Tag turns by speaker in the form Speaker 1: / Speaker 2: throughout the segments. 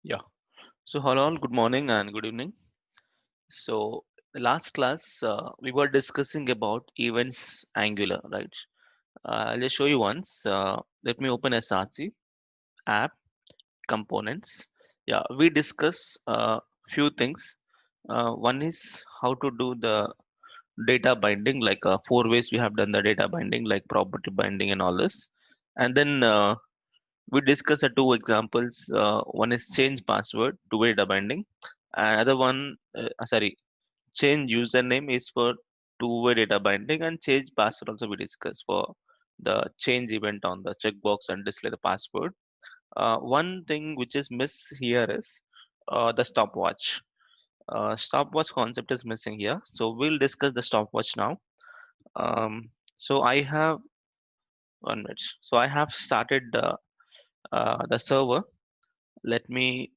Speaker 1: Yeah. So hello, all, good morning and good evening. So the last class we were discussing about events Angular, right? I'll just show you once. Let me open SRC app components. Yeah, we discuss few things. One is how to do the data binding, like four ways we have done the data binding, like property binding and all this. And then we discussed two examples. One is change password to data binding. Another one, change username is for two-way data binding, and change password also we discussed for the change event on the checkbox and display the password. One thing which is miss here is the stopwatch. Stopwatch concept is missing here, so we'll discuss the stopwatch now. So I have 1 minute. So I have started the server. Let me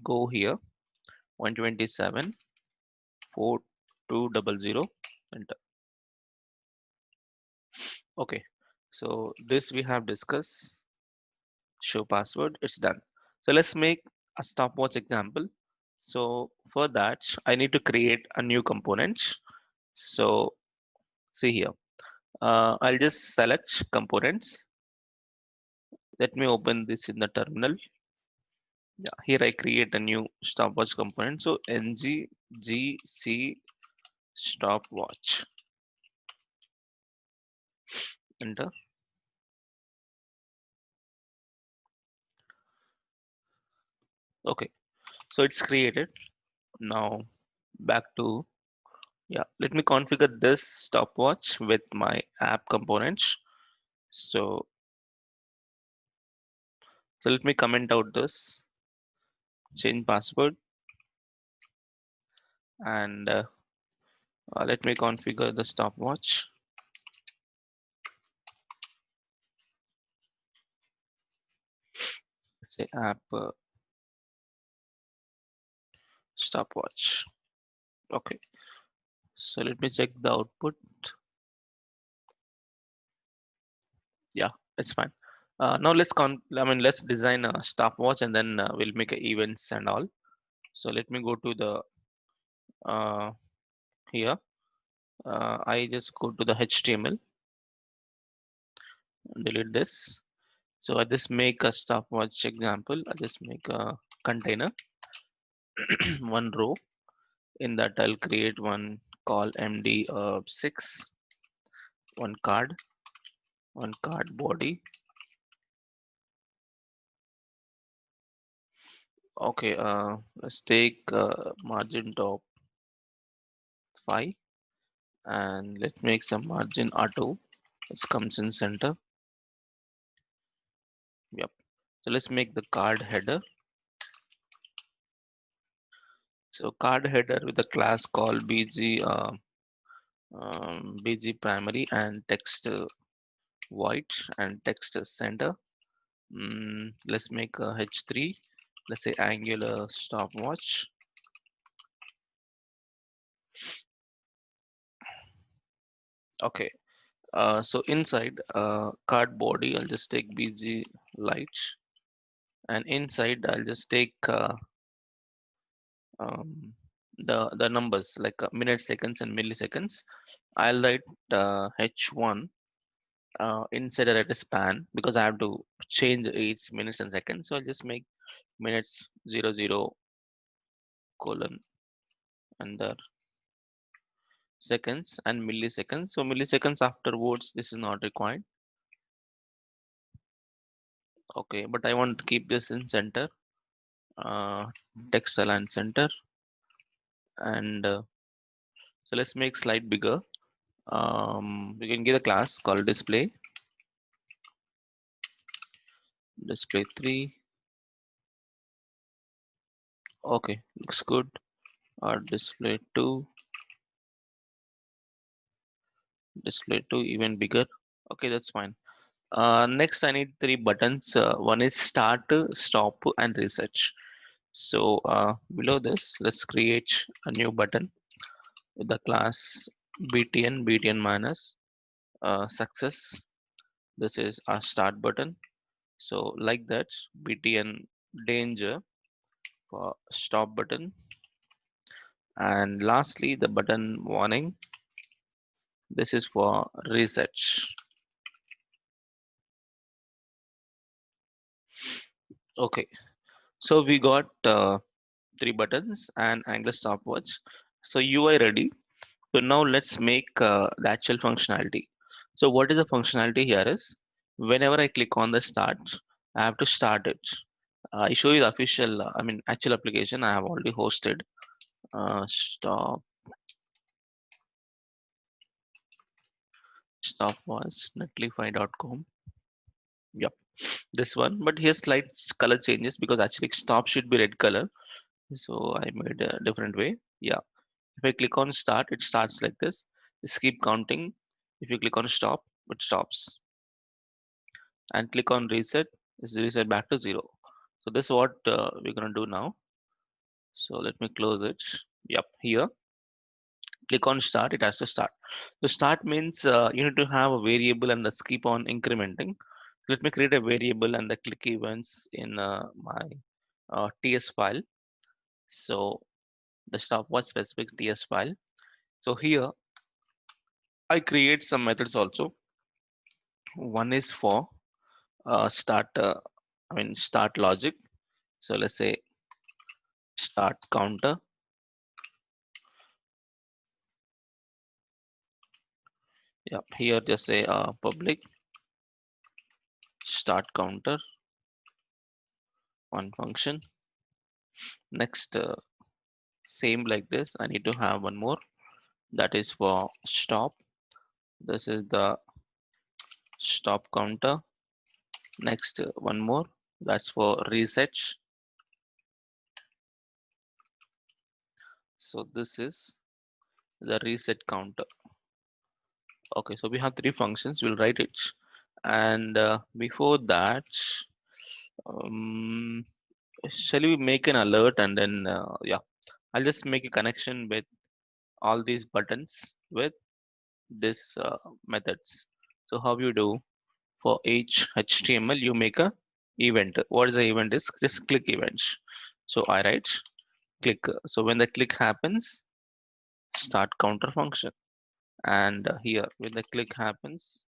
Speaker 1: go here. 127 4200 enter. Okay, so this we have discussed. Show password, it's done. So let's make a stopwatch example. So for that I need to create a new component. So see here, I'll just select components. Let me open this in the terminal. Yeah, here I create a new stopwatch component. So nggc stopwatch, enter. Okay, so it's created. Now back to, yeah, let me configure this stopwatch with my app components. So, so let me comment out this change password, and let me configure the stopwatch. Let's say app stopwatch. Okay, so let me check the output. Yeah, it's fine. Now let's design a stopwatch, and then we'll make events and all. So let me go to the uh, here. I just go to the HTML, delete this. So I just make a stopwatch example. I just make a container, one row. In that I'll create one call MD6, one card body. Okay, let's take margin top 5, and let's make some margin auto. It comes in center. Yep. So let's make the card header. So card header with a class called BG primary and text white and text center. Let's make a H3. Let's say Angular stopwatch. Okay. So inside card body, I'll just take BG light, and inside I'll just take um, the numbers like minutes, seconds, and milliseconds. I'll write H1 inside a write a span because I have to change each minutes and seconds. So I'll just make minutes 00 colon under seconds and milliseconds. So milliseconds afterwards, this is not required. Okay, but I want to keep this in center. Text align center, and so let's make slide bigger. We can give a class called display 3. Okay, looks good. Display 2 even bigger. Okay, that's fine. Next, I need three buttons. One is start, stop, and reset. So below this, let's create a new button with the class btn minus success. This is our start button. So like that, btn danger for stop button, and lastly the button warning. This is for reset. Okay, so we got three buttons and angle stopwatch. So UI ready. So now let's make the actual functionality. So what is the functionality here is whenever I click on the start, I have to start it. I show you the official, actual application I have already hosted. Stop stopwatch netlify.com. Yep, this one. But here slight color changes because actually stop should be red color. So I made a different way. Yeah. If I click on start, it starts like this. Just keep counting. If you click on stop, it stops. And click on reset, it's reset back to zero. So this is what we're gonna do now. So let me close it. Yep, here. Click on start, it has to start. So start means you need to have a variable and let's keep on incrementing. Let me create a variable and the click events in my TS file. So the stopwatch specific TS file. So here I create some methods also. One is for start logic. So let's say start counter. Yep, here just say public start counter, one function. Next, same like this. I need to have one more that is for stop. This is the stop counter. Next, one more that's for reset. So this is the reset counter. Okay, so we have three functions. We'll write it. And before that, um, shall we make an alert and then yeah, I'll just make a connection with all these buttons with this methods. So how you do for each HTML, you make a event. What is the event is just click events. So I write click. So when the click happens, start counter function. And here when the click happens,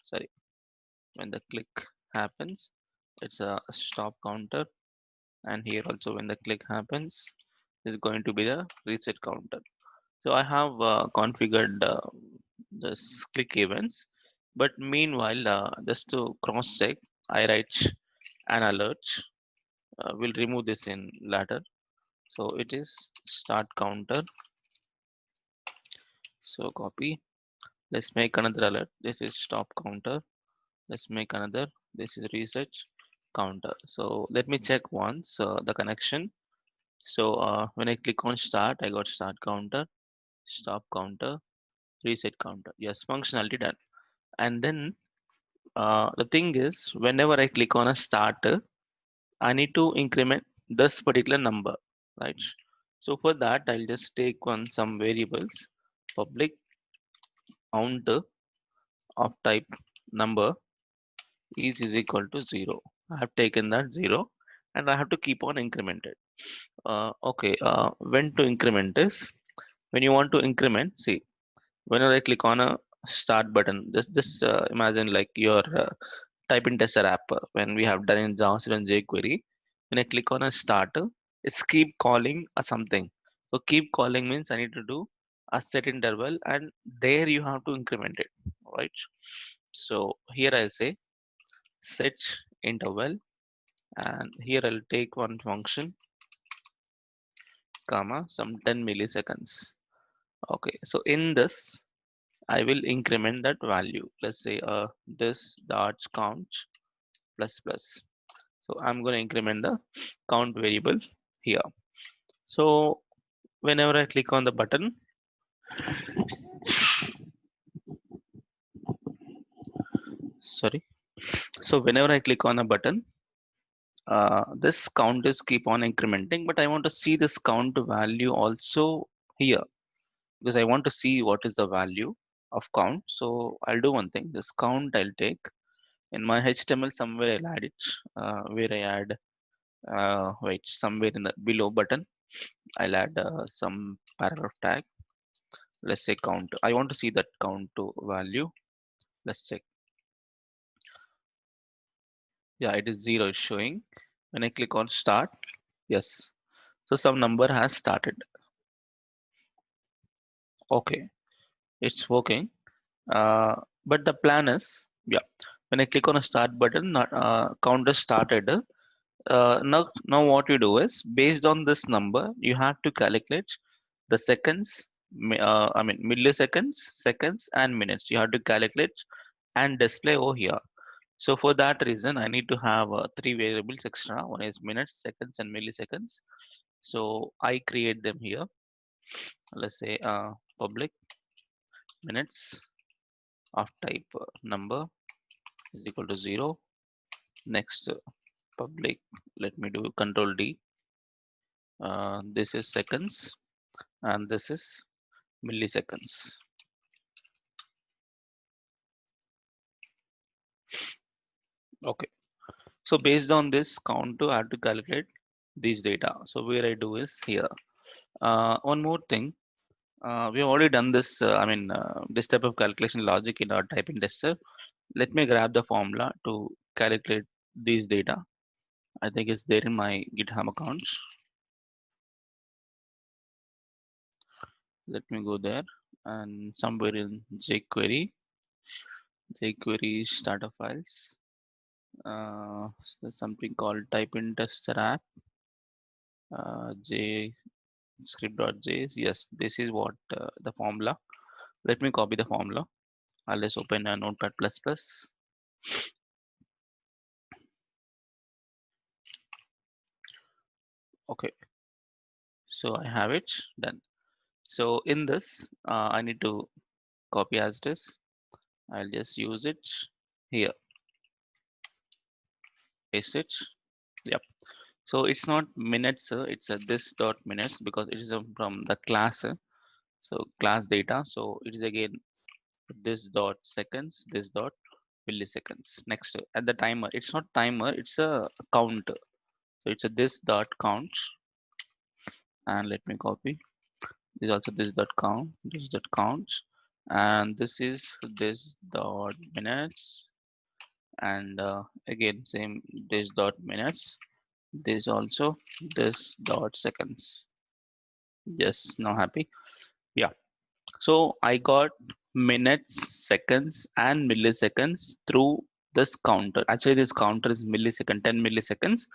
Speaker 1: sorry, when the click happens, it's a stop counter. And here also when the click happens, is going to be the reset counter. So I have configured this click events, but meanwhile, just to cross check, I write an alert. We'll remove this in later. So it is start counter. So copy. Let's make another alert. This is stop counter. Let's make another. This is reset counter. So let me check once the connection. So when I click on start, I got start counter, stop counter, reset counter. Yes, functionality done. And then the thing is, whenever I click on a starter, I need to increment this particular number, right? So for that, I'll just take on some variables, public count of type number is equal to 0. I have taken that 0 and I have to keep on incremented. Okay, when to increment this? When you want to increment, see, whenever I click on a start button, just imagine like your type in tester app when we have done in JavaScript and jQuery. When I click on a starter, it's keep calling a something. So keep calling means I need to do a set interval and there you have to increment it, right? So here I say set interval and here I'll take one function comma some 10 milliseconds. Okay, so in this I will increment that value. Let's say this dot count plus plus. So I'm going to increment the count variable here. So whenever I click on the button, sorry. So whenever I click on a button, this count is keep on incrementing, but I want to see this count value also here because I want to see what is the value of count. So I'll do one thing. This count I'll take in my HTML somewhere I'll add it where I add Wait, somewhere in the below button, I'll add some paragraph tag. Let's say count. I want to see that count to value. Let's check. Yeah, it is 0 is showing. When I click on start, yes. So some number has started. Okay, it's working. Uh, but the plan is, yeah, when I click on a start button, not, counter started. Now what you do is based on this number, you have to calculate the seconds, I mean milliseconds, seconds, and minutes. You have to calculate and display over here. So for that reason, I need to have three variables extra. One is minutes, seconds, and milliseconds. So I create them here. Let's say public minutes of type number is equal to 0. Next public, let me do control D. This is seconds and this is milliseconds. Okay. So based on this count to I have to calculate these data. So where I do is here. One more thing. We have already done this. This type of calculation logic in our typing tester. Let me grab the formula to calculate these data. I think it's there in my GitHub account. Let me go there and somewhere in jQuery starter files. So something called type in tester app. J script.js. Yes, this is what the formula. Let me copy the formula. I'll just open a notepad plus plus. Okay, so I have it done. So in this, I need to copy as it is. I'll just use it here, paste it. Yep. So it's not minutes, it's a this dot minutes because it is from the class. So class data. So it is again this dot seconds, this dot milliseconds. Next, at the timer, it's not timer, it's a count. So it's a this dot count, and let me copy. This is also this dot count, this dot count, and this is this dot minutes, and again same this dot minutes. This also this dot seconds. Yes, now happy. Yeah. So I got minutes, seconds, and milliseconds through this counter. Actually, this counter is millisecond, 10 milliseconds.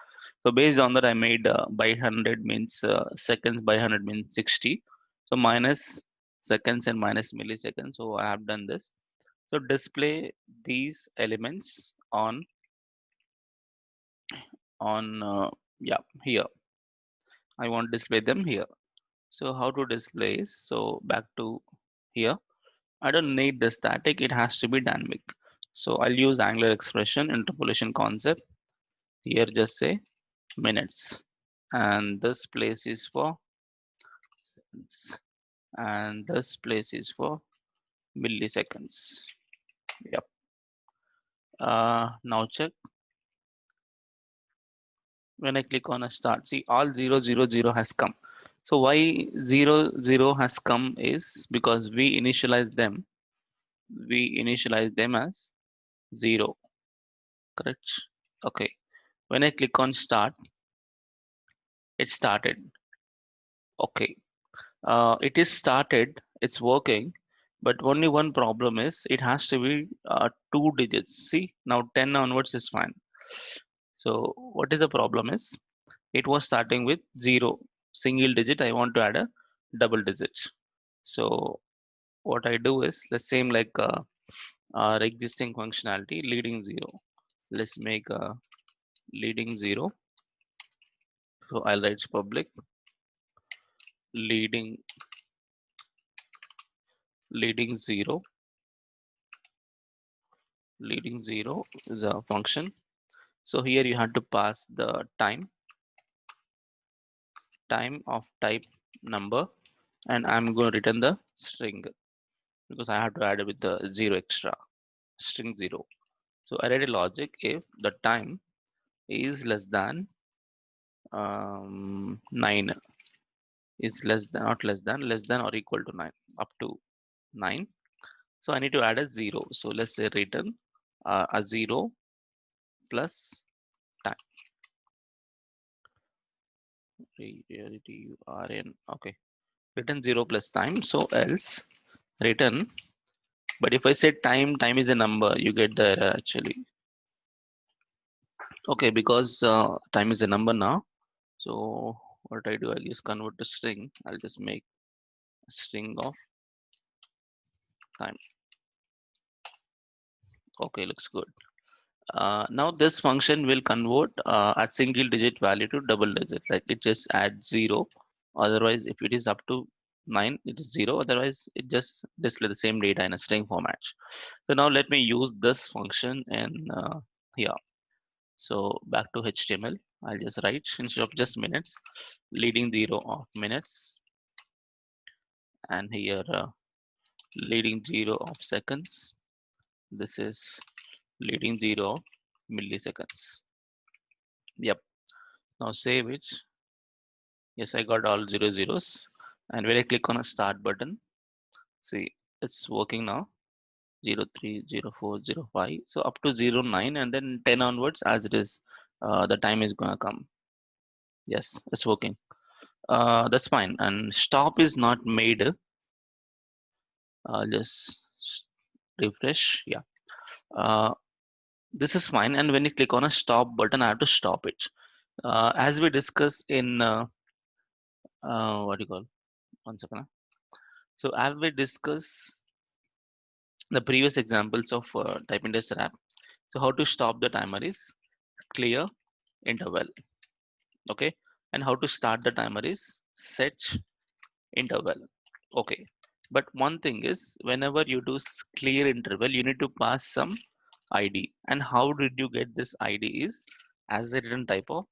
Speaker 1: So based on that, I made by 100 means seconds, by 100 means 60. So minus seconds and minus milliseconds. So I have done this. So display these elements on yeah, here. I want to display them here. So how to display? So back to here. I don't need the static, it has to be dynamic. So I'll use Angular expression interpolation concept. Here just say minutes. And this place is for seconds. And this place is for milliseconds. Yep. Now check. When I click on a start, see all 000 has come. So why 00 has come is because we initialize them. We initialize them as 0. Correct. Okay. When I click on start, it started. Okay. It is started, it's working, but only one problem is it has to be two digits. See, now 10 onwards is fine. So what is the problem is it was starting with 0 single digit. I want to add a double digit. So what I do is the same like our existing functionality leading 0. Let's make a leading 0. So I'll write public leading leading 0. Leading 0 is a function. So here you have to pass the time of type number, and I'm going to return the string because I have to add it with the 0 extra, string 0. So I write a logic if the time is less than 9 is less than, not less than, less than or equal to 9, up to 9. So I need to add a 0. So let's say return a 0 plus time. Okay, return 0 plus time. So else return, but if I say time, time is a number, you get the error actually. Okay, because time is a number now. So what I do, I'll just convert to string. I'll just make a string of time. Okay, looks good. Now this function will convert a single digit value to double digit. Like it just adds 0. Otherwise, if it is up to 9, it is 0. Otherwise, it just display the same data in a string format. So now let me use this function in here. So back to HTML, I'll just write instead of just minutes, leading 0 of minutes, and here leading 0 of seconds. This is leading 0 of milliseconds. Yep. Now save it. Yes, I got all zeros. And when I click on a start button, see it's working now. 03, 04, 05. So up to 09 and then 10 onwards as it is, the time is gonna come. Yes, it's working. That's fine. And stop is not made. Just refresh. Yeah. Uh, this is fine. And when you click on a stop button, I have to stop it. As we discussed in what do you call? One second. So as we discussed the previous examples of type indexer app. So how to stop the timer is clear interval. Okay. And how to start the timer is set interval. Okay. But one thing is whenever you do clear interval, you need to pass some ID. And how did you get this ID is as a written type of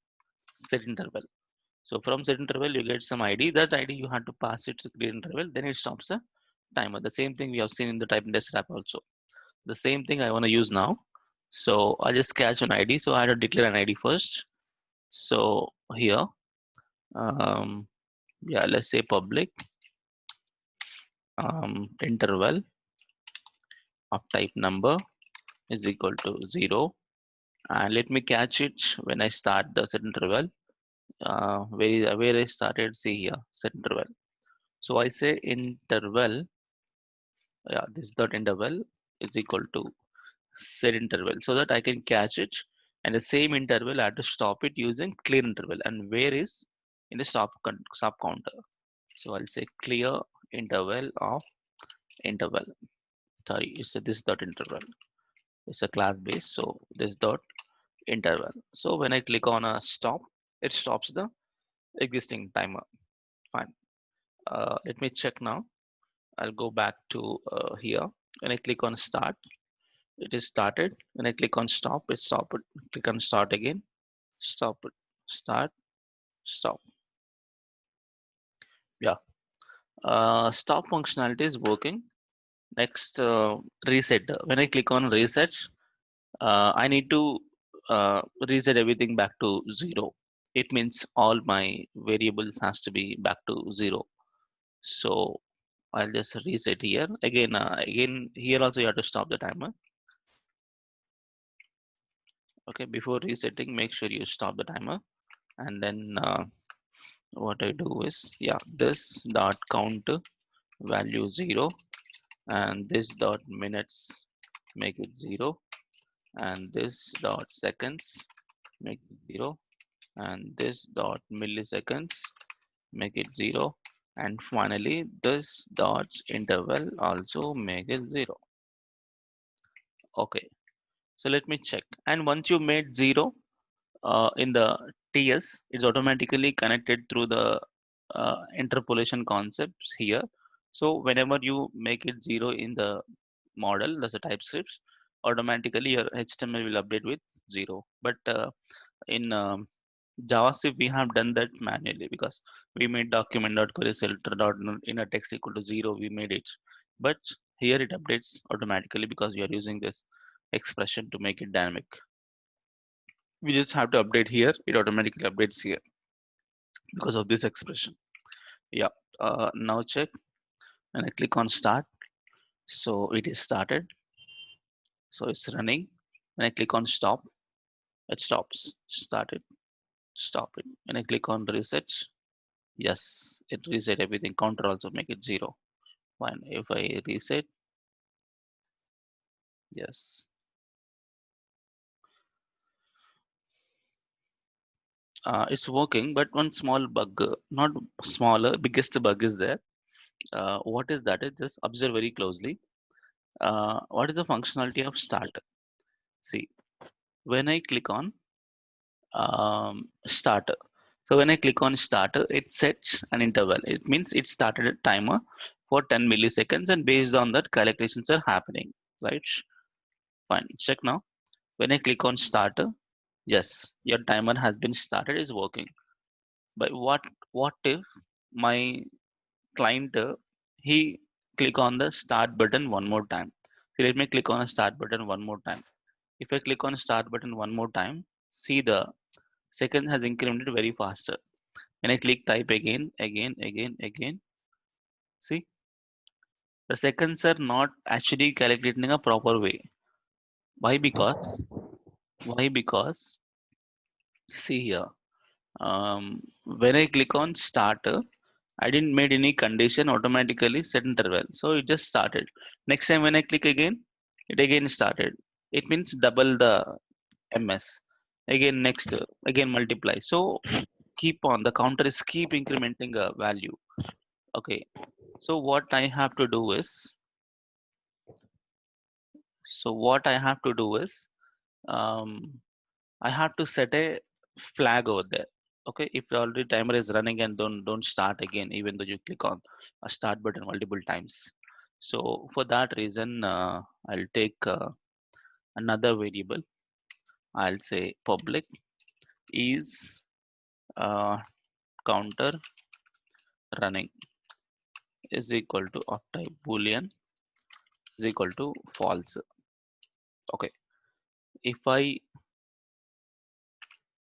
Speaker 1: set interval. So from set interval, you get some ID. That ID you have to pass it to clear interval, then it stops the timer. The same thing we have seen in the type indexer app also. The same thing I want to use now. So I'll just catch an ID. So I had to declare an ID first. So here, yeah, let's say public interval of type number is equal to 0. And let me catch it when I start the set interval. Where I started, see here, set interval. So I say interval, yeah, this dot interval is equal to set interval so that I can catch it, and the same interval I have to stop it using clear interval, and where is in the stop counter. So I'll say clear interval of interval. Sorry, it's a this dot interval. It's a class base, so this dot interval. So when I click on a stop, it stops the existing timer. Fine. Let me check now. I'll go back to here. When I click on start, it is started. When I click on stop, it stopped. Click on start again, stop it, start, stop. Yeah, stop functionality is working. Next, reset. When I click on reset, I need to reset everything back to 0. It means all my variables has to be back to 0. So I'll just reset here again. Again, here also you have to stop the timer. Okay, before resetting, make sure you stop the timer, and then what I do is, yeah, this dot count value 0, and this dot minutes make it 0, and this dot seconds make it 0, and this dot milliseconds make it 0, and finally this dot interval also make it 0. Okay, so let me check, and once you made 0 in the TS, it's automatically connected through the interpolation concepts here. So whenever you make it 0 in the model, that's a TypeScript, automatically your HTML will update with 0. But in JavaScript, we have done that manually because we made document.query filter dot in a text equal to 0, we made it. But here it updates automatically because we are using this expression to make it dynamic. We just have to update here, it automatically updates here. because of this expression. Yeah. Now check and I click on start. So it is started. So it's running. When I click on stop, it stops. Started. Stop it. When I click on reset, yes, it reset everything. Counter also make it 0. Fine. If I reset, yes, it's working. But one small bug, not smaller, biggest bug is there. What is that? Is just observe very closely. What is the functionality of start? See, when I click on starter. So when I click on starter, it sets an interval. It means it started a timer for 10 milliseconds, and based on that, calculations are happening. Right? Fine. Check now. When I click on starter, yes, your timer has been started, is working. But what if my client he click on the start button one more time? So let me click on the start button one more time. If I click on start button one more time, see the second has incremented very faster. When I click type again, see the seconds are not actually calculating in a proper way. Why? Because see here, when I click on starter, I didn't made any condition automatically set interval, so it just started. Next time when I click again, it again started. It means double the ms. Again next, again multiply. So keep on the counter is keep incrementing a value. Okay. So what I have to do is, um, I have to set a flag over there. Okay, if the already timer is running and don't start again, even though you click on a start button multiple times. So for that reason, I'll take another variable. I'll say public is uh, counter running is equal to of type boolean is equal to false. Okay, if I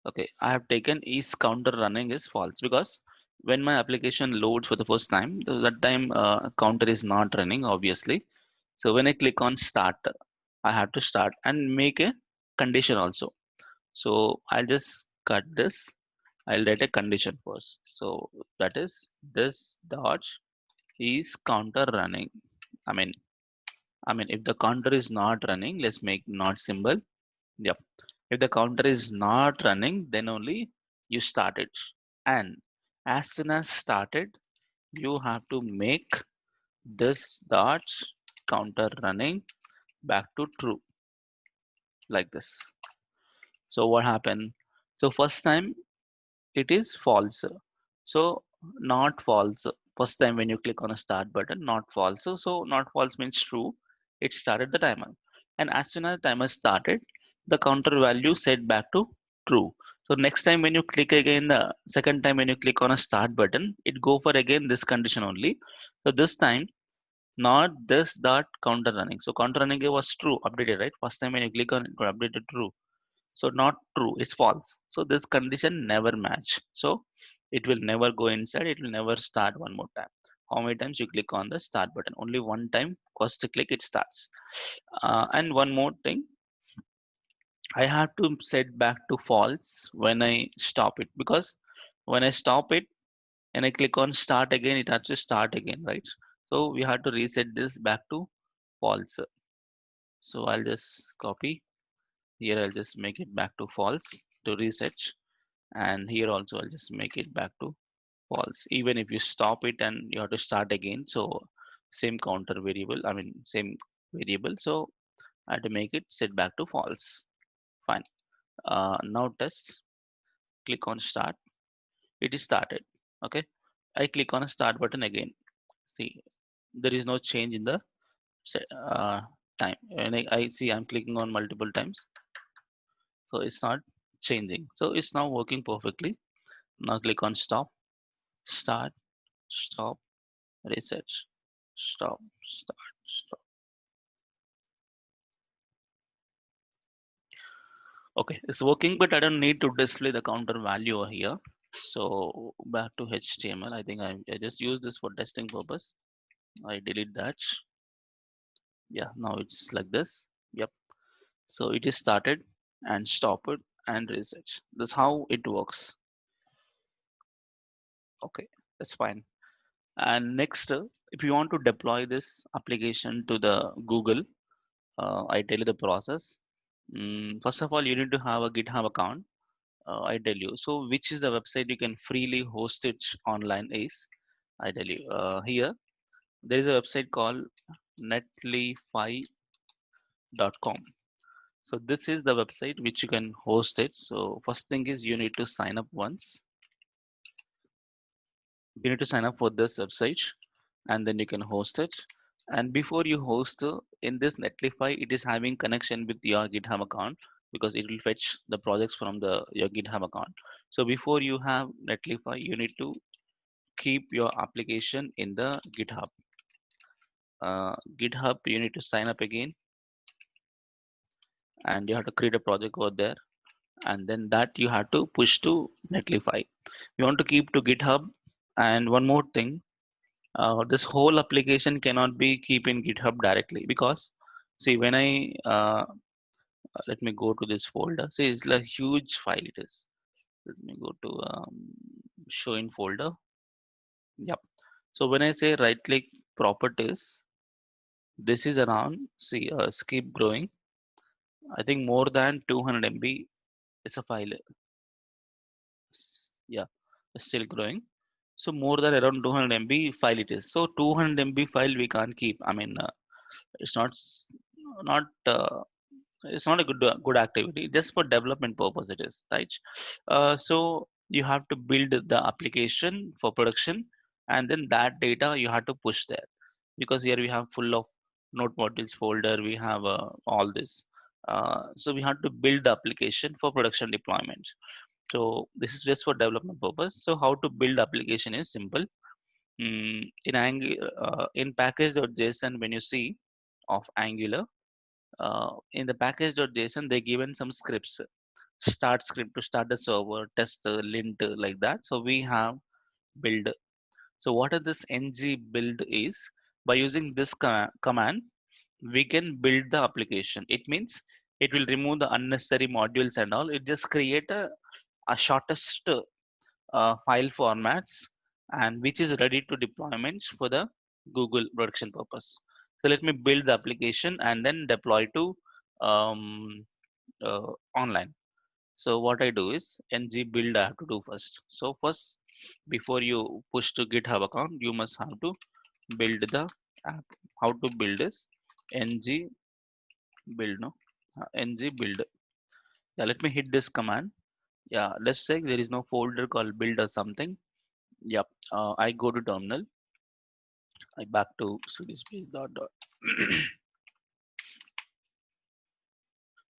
Speaker 1: okay, I have taken is counter running is false because when my application loads for the first time, that time counter is not running, obviously. So when I click on start, I have to start and make a condition also. So I'll just cut this. I'll write a condition first. So that is this dot is counter running. I mean, if the counter is not running, let's make not symbol. Yep. If the counter is not running, then only you start it. And as soon as started, you have to make this dot counter running back to true like this. So what happened? So first time it is false. So not false. First time when you click on a start button, not false. So not false means true. It started the timer. And as soon as the timer started, the counter value set back to true. So next time when you click again, the second time when you click on a start button, it go for again this condition only. So this time not this dot counter running. So counter running was true, updated, right? First time when you click on it, got updated true. So not true, it's false. So this condition never match. So it will never go inside, it will never start one more time. How many times you click on the start button? Only one time, first click it starts. And one more thing, I have to set back to false when I stop it, because when I stop it and I click on start again, it has to start again, right? So we have to reset this back to false. So I'll just copy here, I'll just make it back to false to reset, and here also I'll just make it back to false. Even if you stop it and you have to start again, so same counter variable, same variable, so I have to make it set back to false. Fine. Now test. Click on start. It is started. Okay. I click on a start button again. See, there is no change in the uh, time. And I see I'm clicking on multiple times, so it's not changing. So it's now working perfectly. Now click on stop, start, stop, reset, stop, start, stop. Okay, it's working, but I don't need to display the counter value over here. So back to HTML. I think I just use this for testing purpose. I delete that. Yeah, now it's like this. Yep. So it is started and stop it and reset. That's how it works. Okay, that's fine. And next, if you want to deploy this application to the Google, I tell you the process. First of all, you need to have a GitHub account. I tell you. So, which is the website you can freely host it online is? I tell you. Here, there is a website called netlify.com. So, this is the website which you can host it. So, first thing is you need to sign up once. You need to sign up for this website and then you can host it. And before you host in this Netlify, it is having connection with your GitHub account because it will fetch the projects from the your GitHub account. So before you have Netlify, you need to keep your application in the GitHub. GitHub, you need to sign up again and you have to create a project over there, and then that you have to push to Netlify. You want to keep to GitHub. And one more thing, this whole application cannot be keep in GitHub directly because see when I let me go to this folder. See, it's a huge file it is. Let me go to show in folder. Yep. So when I say right click properties, this is around, see, keep growing. I think more than 200 MB is a file. Yeah, it's still growing. So more than around 200 MB file it is. So 200 MB file we can't keep. I mean, it's not it's not a good activity. Just for development purpose it is, right? So you have to build the application for production, and then that data you have to push there, because here we have full of node modules folder, we have all this. So we have to build the application for production deployment. So this is just for development purpose. So how to build application is simple. In package.json, when you see of Angular, in the package.json they given some scripts, start script to start the server, test the lint, like that. So we have build. So what is this ng build is, by using this command we can build the application. It means it will remove the unnecessary modules and all. It just create a shortest file formats, and which is ready to deployments for the Google production purpose. So let me build the application and then deploy to um, online. So what I do is ng build I have to do first. So first, before you push to GitHub account, you must have to build the app. How to build this? Ng build, no? Ng build. Yeah, let me hit this command. Yeah, let's say there is no folder called build or something. Yep. I go to terminal. I back to cd space dot dot.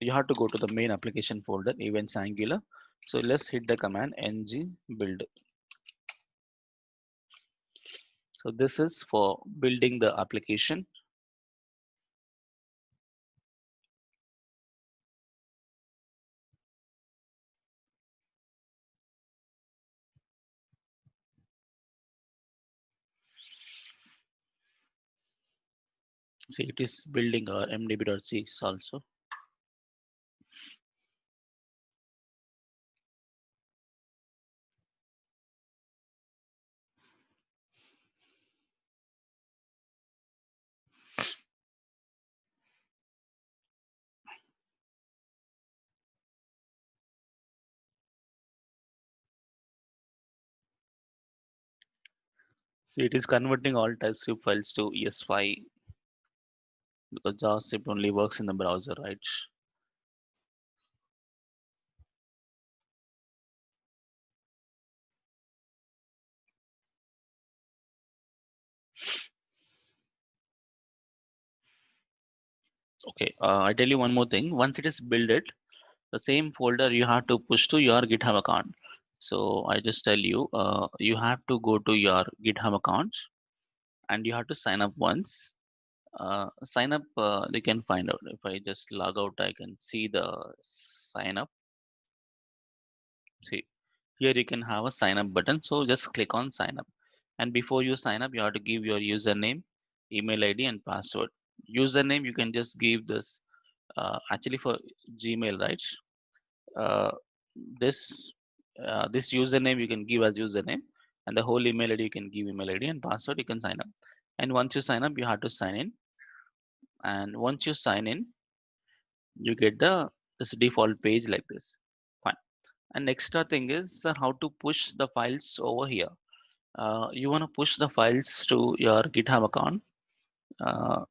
Speaker 1: You have to go to the main application folder, events Angular. So let's hit the command ng build. So this is for building the application. See, it is building our mdb.c also. See, it is converting all TypeScript files to ES5 because JavaScript only works in the browser, right? Okay, I tell you one more thing. Once it is built, the same folder you have to push to your GitHub account. So I just tell you, you have to go to your GitHub account and you have to sign up once. Sign up, they can find out. If I just log out, I can see the sign up. See, Here you can have a sign up button. So just click on sign up. And before you sign up, you have to give your username, email ID, and password. Username, you can just give this actually for Gmail, right? Uh, this this username you can give as username, and the whole email ID you can give email ID, and password you can sign up. And once you sign up, you have to sign in. And once you sign in, you get the this default page like this. Fine. And extra thing is how to push the files over here. You want to push the files to your GitHub account. Uh,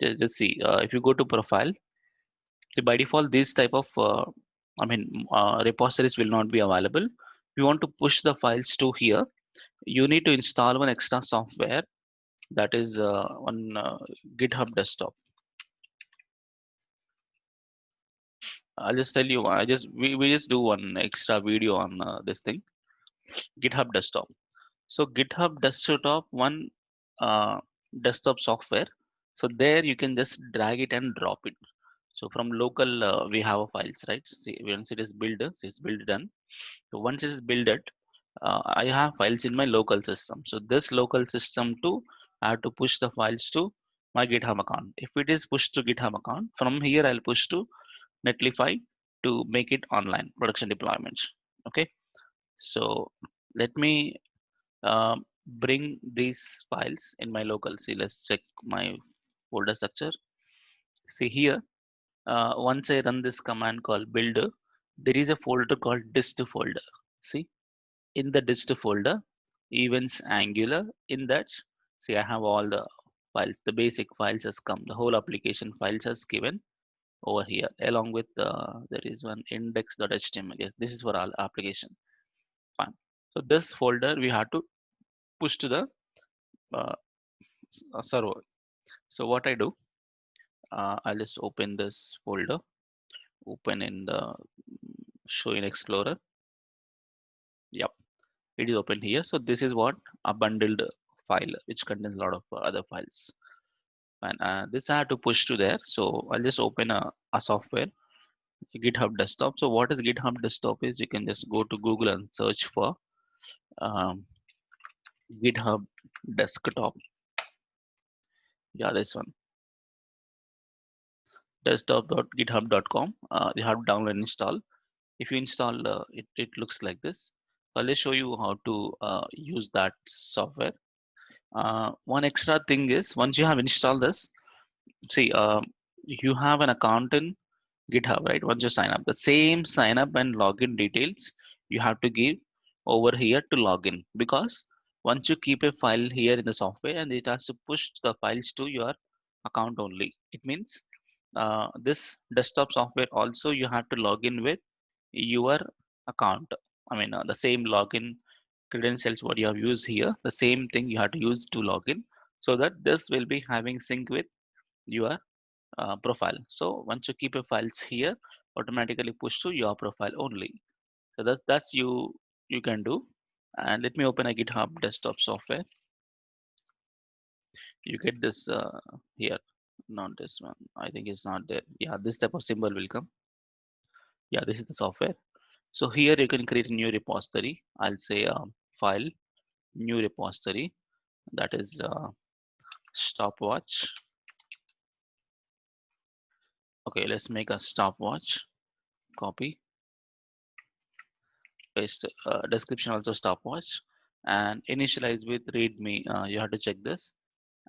Speaker 1: just see if you go to profile. So by default, these type of repositories will not be available. If you want to push the files to here, you need to install one extra software that is on GitHub desktop. I'll just tell you. We just do one extra video on this thing, GitHub desktop. So GitHub desktop one uh, desktop software. So there you can just drag it and drop it. So from local we have a files, right? See, once it is built, it's built done. So once it is built, I have files in my local system. So this local system too, I have to push the files to my GitHub account. If it is pushed to GitHub account, from here I'll push to Netlify to make it online production deployments. Okay, so let me bring these files in my local. See, let's check my folder structure. See here, once I run this command called builder, there is a folder called dist folder. See, in the dist folder, events angular. In that, see, I have all the files. The basic files has come. The whole application files has given over here, along with there is one index.html. Yes, this is for all application. Fine. So this folder we have to push to the uh, server. So what I do, I'll just open this folder, open in the show in Explorer. Yep, it is open here. So this is what a bundled file, which contains a lot of other files. And this I have to push to there. So I'll just open a software, GitHub Desktop. So what is GitHub Desktop is you can just go to Google and search for um, GitHub Desktop. Yeah, this one, desktop.github.com. You have to download and install. If you install it looks like this. So I'll show you how to use that software. One extra thing is once you have installed this, see, you have an account in GitHub, right? Once you sign up, the same sign up and login details you have to give over here to login, because once you keep a file here in the software and it has to push the files to your account only. It means this desktop software also you have to log in with your account. The same login credentials what you have used here, the same thing you have to use to log in, so that this will be having sync with your profile. So once you keep your files here, automatically push to your profile only. So that's you can do. And let me open a GitHub desktop software. You get this here, not this one. I think it's not there. Yeah, this type of symbol will come. Yeah, this is the software. So here you can create a new repository. I'll say file, new repository, that is stopwatch. Okay, let's make a stopwatch. Copy, paste, description also stopwatch, and initialize with readme. You have to check this,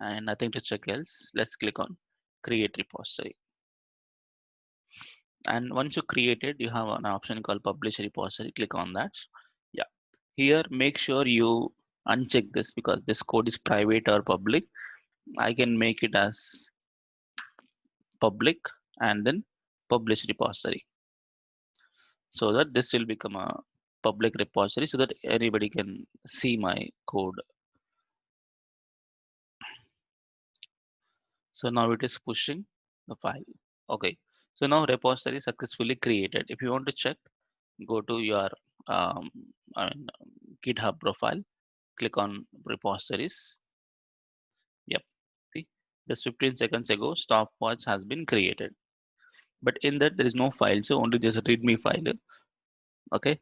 Speaker 1: and nothing to check else. Let's click on create repository. And once you create it, you have an option called publish repository. Click on that. Yeah, here make sure you uncheck this, because this code is private or public. I can make it as public and then publish repository, so that this will become a public repository so that anybody can see my code. So now it is pushing the file. Okay, so now repository successfully created. If you want to check, go to your um, GitHub profile, click on repositories. Yep, see, just 15 seconds ago stopwatch has been created, but in that there is no file, so only just a readme file. Okay,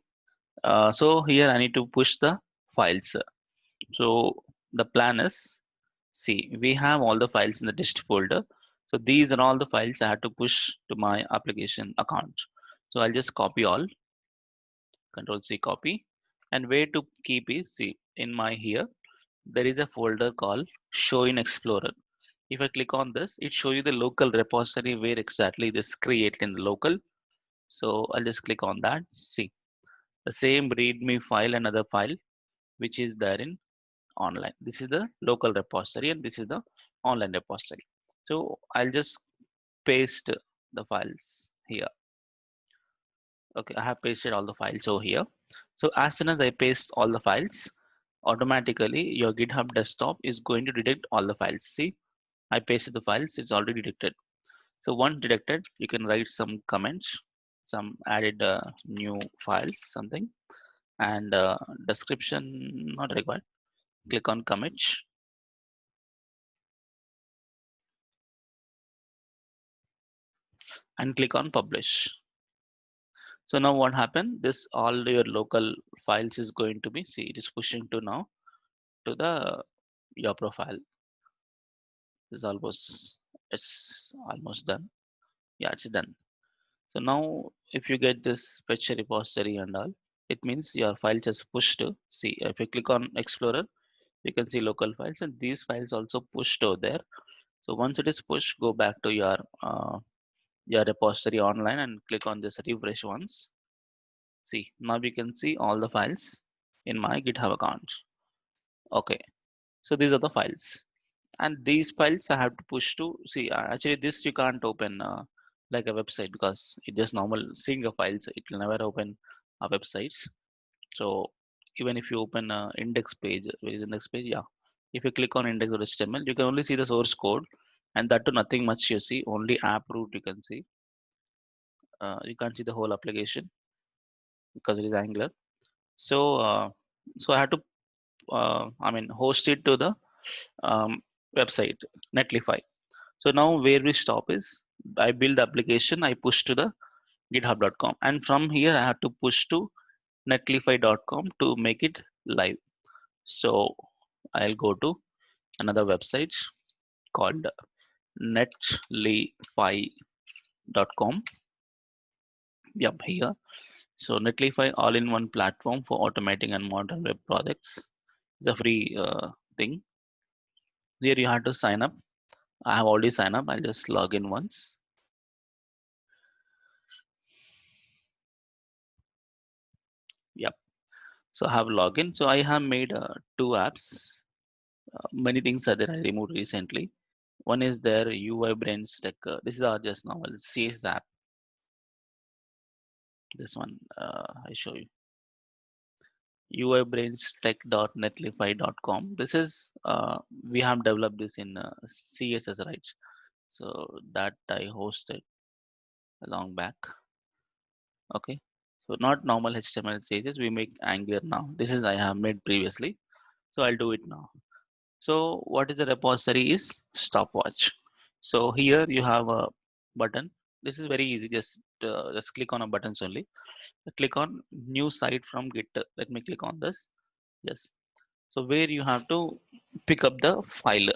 Speaker 1: So here I need to push the files. So the plan is, see, we have all the files in the dist folder. So these are all the files I had to push to my application account. So I'll just copy all, Control C copy, and where to keep is, see, in my here there is a folder called Show in Explorer. If I click on this, it shows you the local repository where exactly this created in the local. So I'll just click on that. See, the same README file, another file which is there in online. This is the local repository and this is the online repository. So I'll just paste the files here. Okay, I have pasted all the files over here. So as soon as I paste all the files, automatically your GitHub desktop is going to detect all the files. See, I pasted the files, it's already detected. So once detected, you can write some comments, some added new files, something, and description not required. Click on commit and click on publish. So now what happened? This all your local files is going to be, see, it is pushing to now to the your profile. This is almost done. Yeah, it's done. So now if you get this fetch repository and all, it means your file just pushed to, see, if you click on Explorer, you can see local files and these files also pushed over there. So once it is pushed, go back to your repository online and click on this refresh once. See, now we can see all the files in my GitHub account. Okay, so these are the files, and these files I have to push to, see. Actually, this you can't open like a website because it just normal seeing the files. It will never open a websites. So even if you open a index page, where is index page? Yeah, if you click on index.html, you can only see the source code, and that to nothing much you see. Only app root you can see. You can't see the whole application because it is Angular. So so I had to I mean host it to the website Netlify. So now where we stop is I build the application, I push to the github.com, and from here I have to push to netlify.com to make it live. So I'll go to another website called netlify.com. Yep, here. So Netlify all-in-one platform for automating and modern web projects. It's a free thing. Here you have to sign up. I have already signed up. I'll just log in once. Yep. So I have login. So I have made two apps. Many things are there I removed recently. One is there UI Brains Tech. This is our just normal CS app. This one I show you. uibrainstech.netlify.com. This is we have developed this in CSS, right? So that I hosted a long back. Okay. So not normal HTML CSS. We make Angular now. This is I have made previously. So I'll do it now. So what is the repository is stopwatch. So here you have a button. This is very easy. Just click on a buttons only. Click on new site from Git. Let me click on this. Yes. So where you have to pick up the file,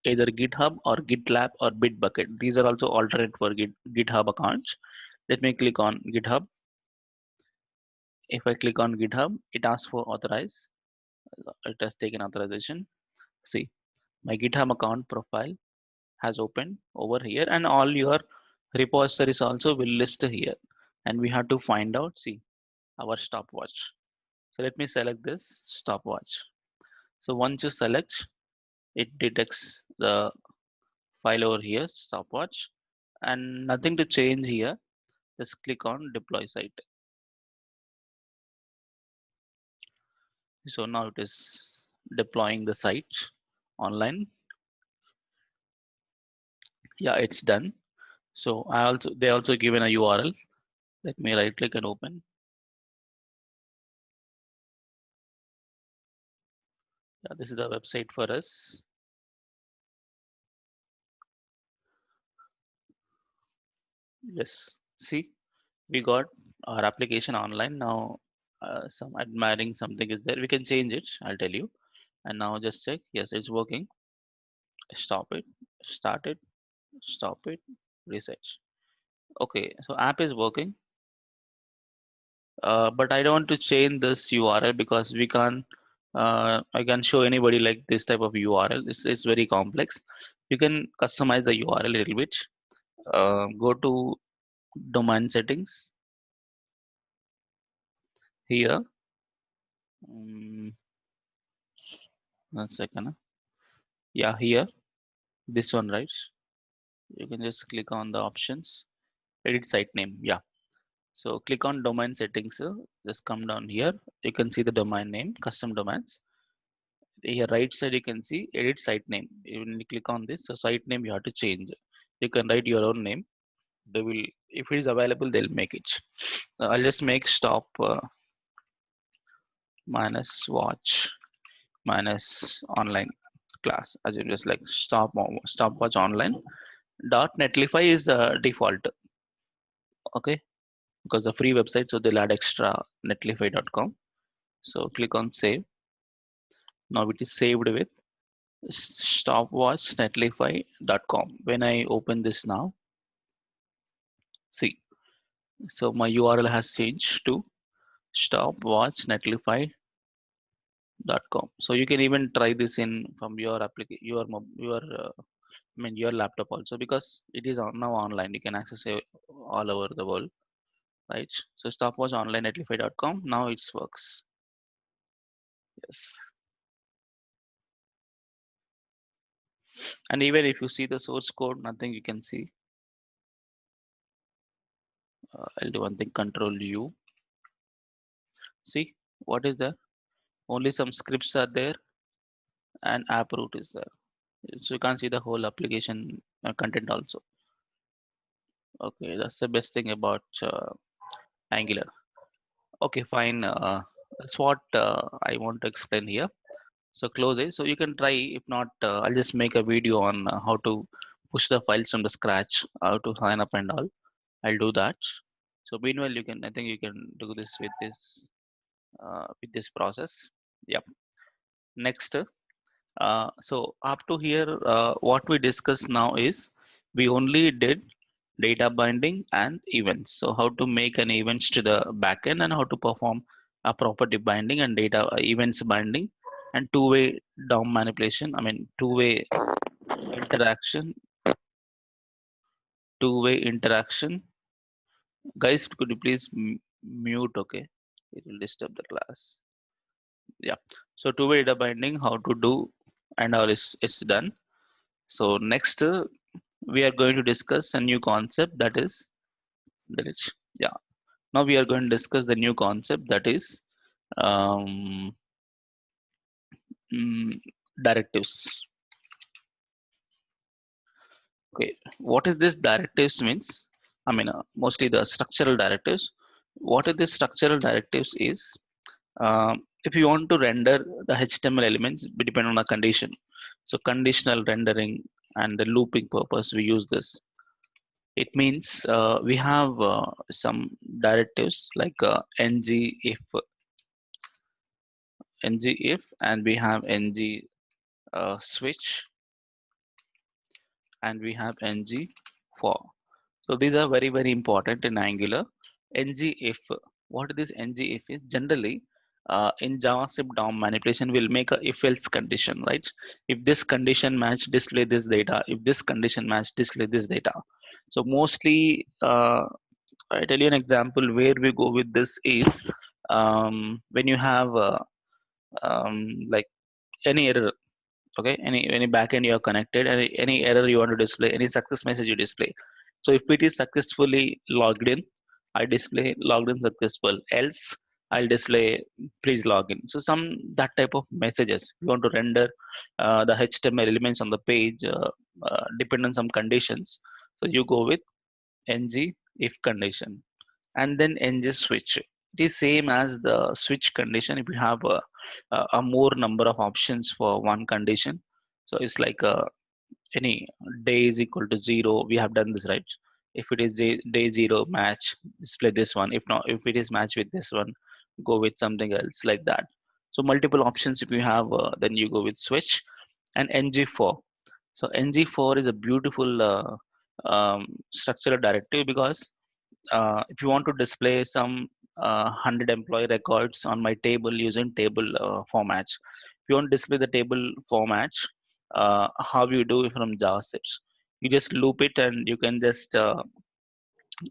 Speaker 1: either GitHub or GitLab or Bitbucket. These are also alternate for GitHub accounts. Let me click on GitHub. If I click on GitHub, it asks for authorize. It has taken authorization. See, my GitHub account profile has opened over here, and all your repositories also will list here. And we have to find out, see, our stopwatch. So let me select this stopwatch. So once you select, it detects the file over here, stopwatch, and nothing to change here. Just click on deploy site. So now it is deploying the site online. Yeah, it's done. So they also given a URL. Let me right click and open. Yeah, this is the website for us. Yes, see, we got our application online now. some admiring something is there. We can change it. I'll tell you. And now just check. Yes, it's working. Stop it. Start it. Stop it. Reset. Okay, so app is working. But I don't want to change this URL because we can't. I can show anybody like this type of URL. This is very complex. You can customize the URL a little bit. Go to domain settings here. Um, 1 second. Yeah, here. This one, right? You can just click on the options. Edit site name. Yeah. So click on domain settings. Just come down here. You can see the domain name, custom domains. Here right side you can see edit site name. When you click on this, so site name you have to change. You can write your own name. They will, if it is available, they'll make it. I'll just make stop minus watch minus online class. As you just like stopwatch online dot netlify is the default. Okay, because the free website, so they'll add extra netlify.com. So click on save. Now it is saved with stopwatchnetlify.com. When I open this now, see, so my URL has changed to stopwatchnetlify.com. So you can even try this in from your application, I mean your laptop also, because it is now online. You can access it all over the world, right? So stopwatchonline.netlify.com. Now it works. Yes, and even if you see the source code, nothing you can see. I'll do one thing. Control U. See what is there? Only some scripts are there and app root is there. So you can't see the whole application content also. Okay, that's the best thing about Angular. Okay, fine. That's what I want to explain here. So close it. So you can try. If not, I'll just make a video on how to push the files from the scratch, how to sign up and all. I'll do that. So meanwhile, you can. I think you can do this with this process. Yep. Next. So up to here, what we discussed now is we only did data binding and events. So how to make an events to the backend and how to perform a property binding and data events binding and two-way DOM manipulation. I mean two-way interaction, two-way interaction. Guys, could you please mute? Okay, it will disturb the class. Yeah. So two-way data binding, how to do and all is done. So next we are going to discuss a new concept that is delete. Yeah. Now we are going to discuss the new concept that is um, mm, directives. Okay, what is this directives means? I mean, mostly the structural directives. What is this structural directives is if you want to render the HTML elements, we depend on a condition. So conditional rendering and the looping purpose, we use this. It means we have some directives like ng if and we have ng switch and we have ng for. So these are very important in Angular. Ng if, what this ng if is generally in JavaScript DOM manipulation will make a if else condition, right? If this condition match, display this data. If this condition match, display this data. So mostly I tell you an example where we go with this is when you have like any error. Okay, any backend you are connected, any error you want to display, any success message you display. So if it is successfully logged in, I display logged in successful, else I'll display please log in. So some that type of messages you want to render the HTML elements on the page depend on some conditions. So you go with ng if condition and then ng switch. It is same as the switch condition. If you have a more number of options for one condition, so it's like any day is equal to 0, we have done this, right? If it is day 0 match, display this one. If not, if it is match with this one, go with something else like that. So multiple options if you have, then you go with switch and ng4. So ng4 is a beautiful structural directive because if you want to display some 100 employee records on my table using table formats, if you want to display the table formats, how you do it from JavaScript? You just loop it and you can just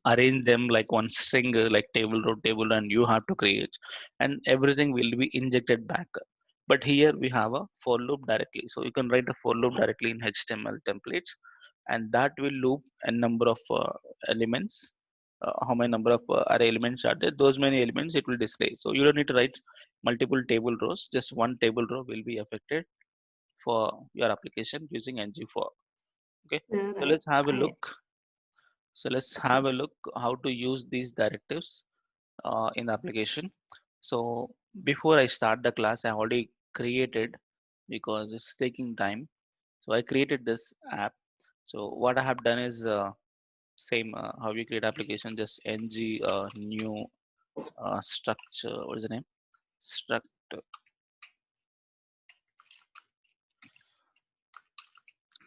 Speaker 1: arrange them like one string, like table row table, and you have to create, and everything will be injected back. But here we have a for loop directly, so you can write a for loop directly in HTML templates, and that will loop a number of elements. How many number of array elements are there, those many elements it will display. So you don't need to write multiple table rows, just one table row will be affected for your application using ng4. Okay, so
Speaker 2: Right.
Speaker 1: let's have a
Speaker 2: I
Speaker 1: look. So let's have a look how to use these directives in the application. So before I start the class, I already created, because it's taking time. So I created this app. So what I have done is same how you create application, just ng new structure. What is the name? Struct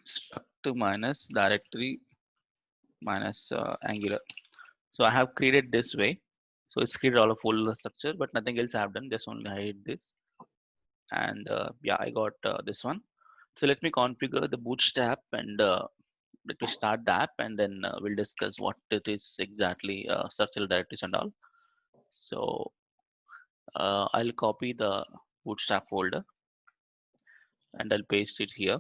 Speaker 1: struct minus directory minus Angular. So I have created this way. So it's created all a folder structure, but nothing else I have done. Just only hide this, and yeah, I got this one. So let me configure the bootstrap, and let me start the app, and then we'll discuss what it is exactly, structural directives and all. So I'll copy the bootstrap folder and I'll paste it here.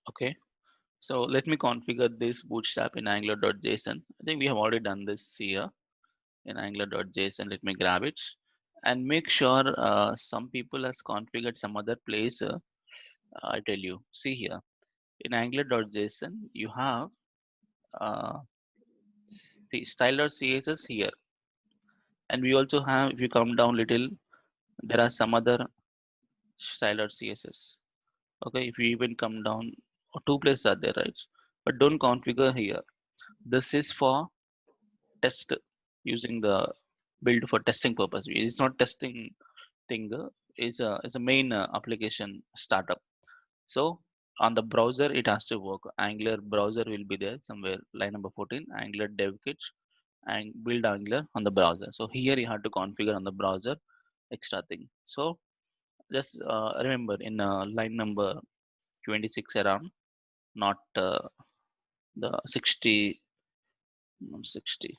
Speaker 1: Okay, so let me configure this bootstrap in angular.json. I think we have already done this here in angular.json. Let me grab it and make sure some people has configured some other place. I tell you, see here in angular.json you have uh, the style.css here, and we also have, if you come down little, there are some other style.css. Okay, if you even come down, two places are there, right? But don't configure here. This is for test, using the build for testing purpose. It's not testing thing, is a main application startup. So on the browser it has to work. Angular browser will be there somewhere, line number 14, Angular dev kit and build Angular on the browser. So here you have to configure on the browser extra thing. So just remember in line number 26 around, not the 60, not 60,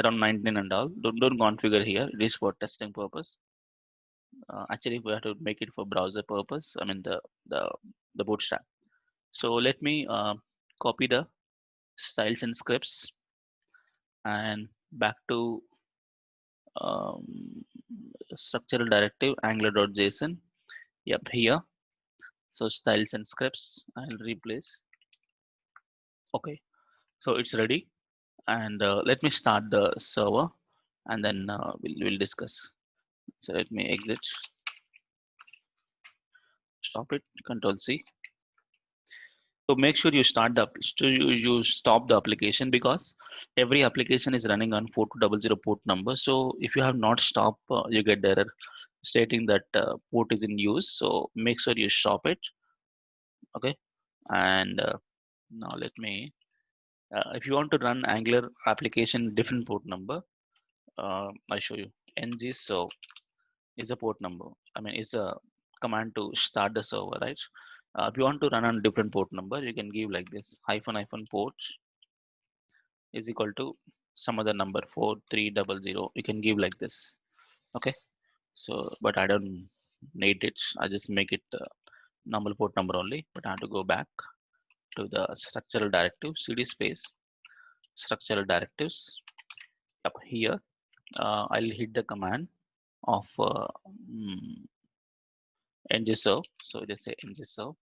Speaker 1: around 19 and all. Don't configure here. It is for testing purpose. Actually, we have to make it for browser purpose. I mean the the bootstrap. So let me copy the styles and scripts and back to um, structural directive angular.json. Yep, here. So styles and scripts I'll replace. Okay, so it's ready, and let me start the server, and then we'll discuss. So let me exit, stop it, Control C. So make sure you start the you stop the application, because every application is running on 4200 port number. So if you have not stopped, you get the error stating that port is in use. So make sure you stop it. Okay, and now let me. If you want to run Angular application different port number, I show you. Ng serve is a port number. I mean, it's a command to start the server, right? If you want to run on different port number, you can give like this: hyphen hyphen port is equal to some other number 4300. You can give like this. Okay. So, but I don't need it. I just make it normal port number only. But I have to go back to the structural directive, cd space structural directives. Up here, I'll hit the command of ngserve. So just say ngserve.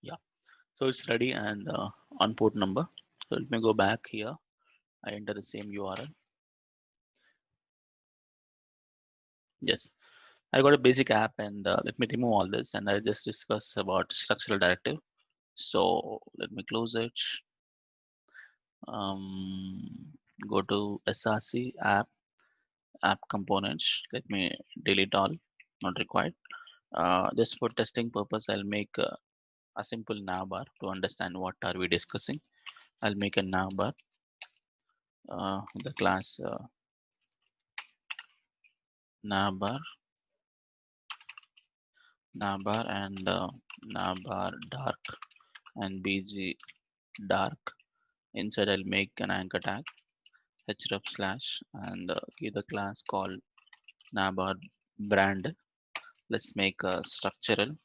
Speaker 1: Yeah, so it's ready and on port number. So let me go back here. I enter the same URL. Yes, I got a basic app, and let me remove all this and I'll just discuss about structural directive. So let me close it. Go to SRC app components. Let me delete all, not required. Just for testing purpose, I'll make a simple navbar to understand what are we discussing. I'll make a navbar, the class navbar, and navbar dark and bg dark. Inside I'll make an anchor tag href slash and give the class called navbar brand. Let's make a structural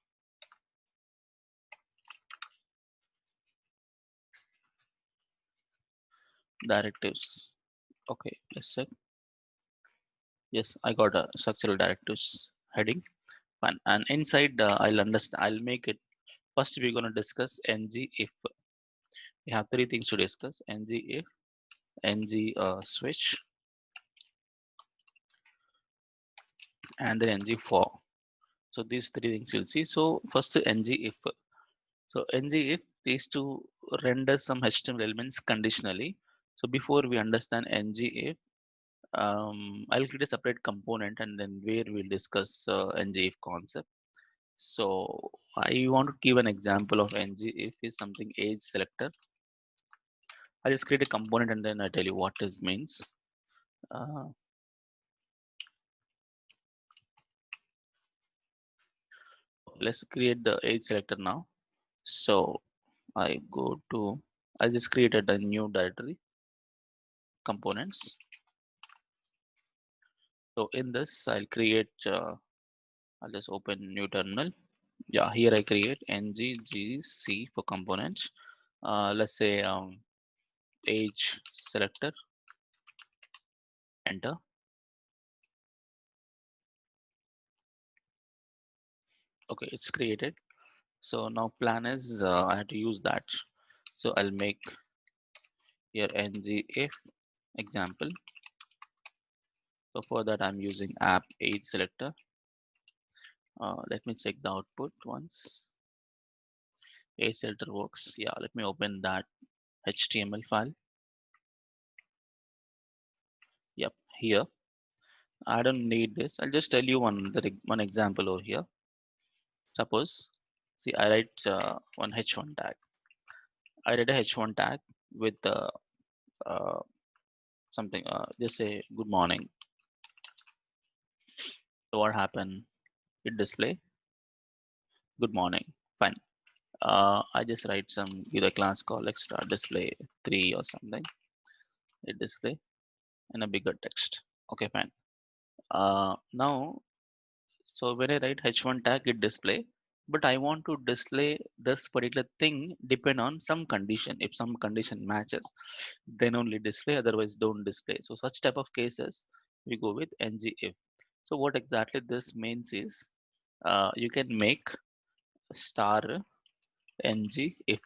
Speaker 1: directives. Okay, let's check. Yes, I got a structural directives heading. Fine. And inside I'll understand. I'll make it. First, we're gonna discuss ng if. We have three things to discuss: ng if, ng switch, and then ng for. So these three things you'll see. So first ng if. So ng if is to render some HTML elements conditionally. So before we understand ng if, I'll create a separate component and then where we'll discuss ng if concept. So I want to give an example of ng if is something age selector. I just create a component and then I tell you what this means. Uh, let's create the age selector now. So I go to, I just created a new directory components. So in this, I'll just open new terminal. Yeah, here I create ngGC for components. Let's say age selector, enter. Okay, it's created. So now plan is I have to use that. So I'll make here ng if example. So for that I'm using app age selector. Let me check the output once. Age selector works. Yeah, let me open that HTML file. Yep, here. I don't need this. I'll just tell you one example over here. Suppose, see, I write one h1 tag. I write a h1 tag with uh, something. Just say good morning. So what happened? It display good morning. Fine. I just write some give a class called extra display 3 or something. It display in a bigger text. Okay, fine. Now, so when I write h1 tag, it display, but I want to display this particular thing depend on some condition. If some condition matches, then only display, otherwise don't display. So such type of cases, we go with ng if. So what exactly this means is, you can make star ng if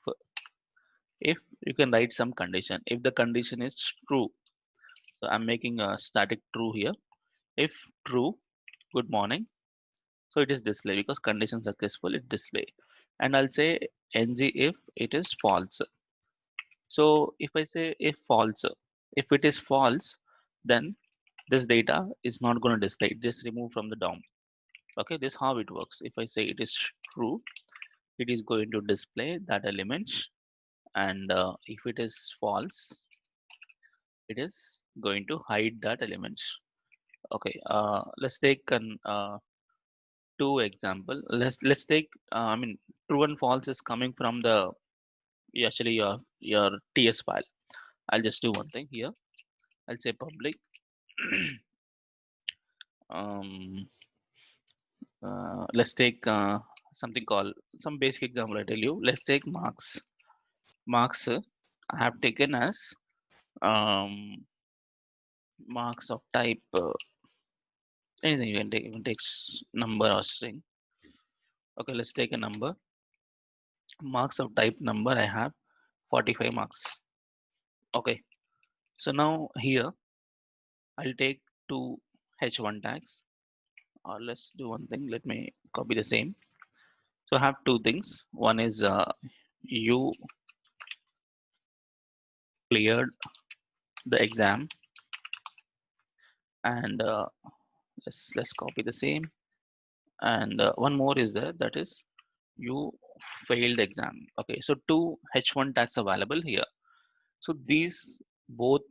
Speaker 1: you can write some condition. If the condition is true, so I'm making a static true here. If true, good morning. So it is display because condition successful, it display. And I'll say ng if it is false. So if I say if false, if it is false, then this data is not going to display. It just remove from the DOM. Okay, this is how it works. If I say it is true, it is going to display that element, and if it is false, it is going to hide that element. Okay, let's take an two example. Let's take I mean true and false is coming from the actually your TS file. I'll just do one thing here. I'll say public um let's take something called some basic example. I tell you, let's take marks I have taken as um marks of type anything. You can take number or string. Okay, let's take a number. marks of type number I have 45 marks. Okay, so now here I'll take two H1 tags, or let's do one thing. Let me copy the same. So I have two things. One is you cleared the exam, and let's copy the same. And one more is there, that is you failed exam. Okay, so two H1 tags available here. So these both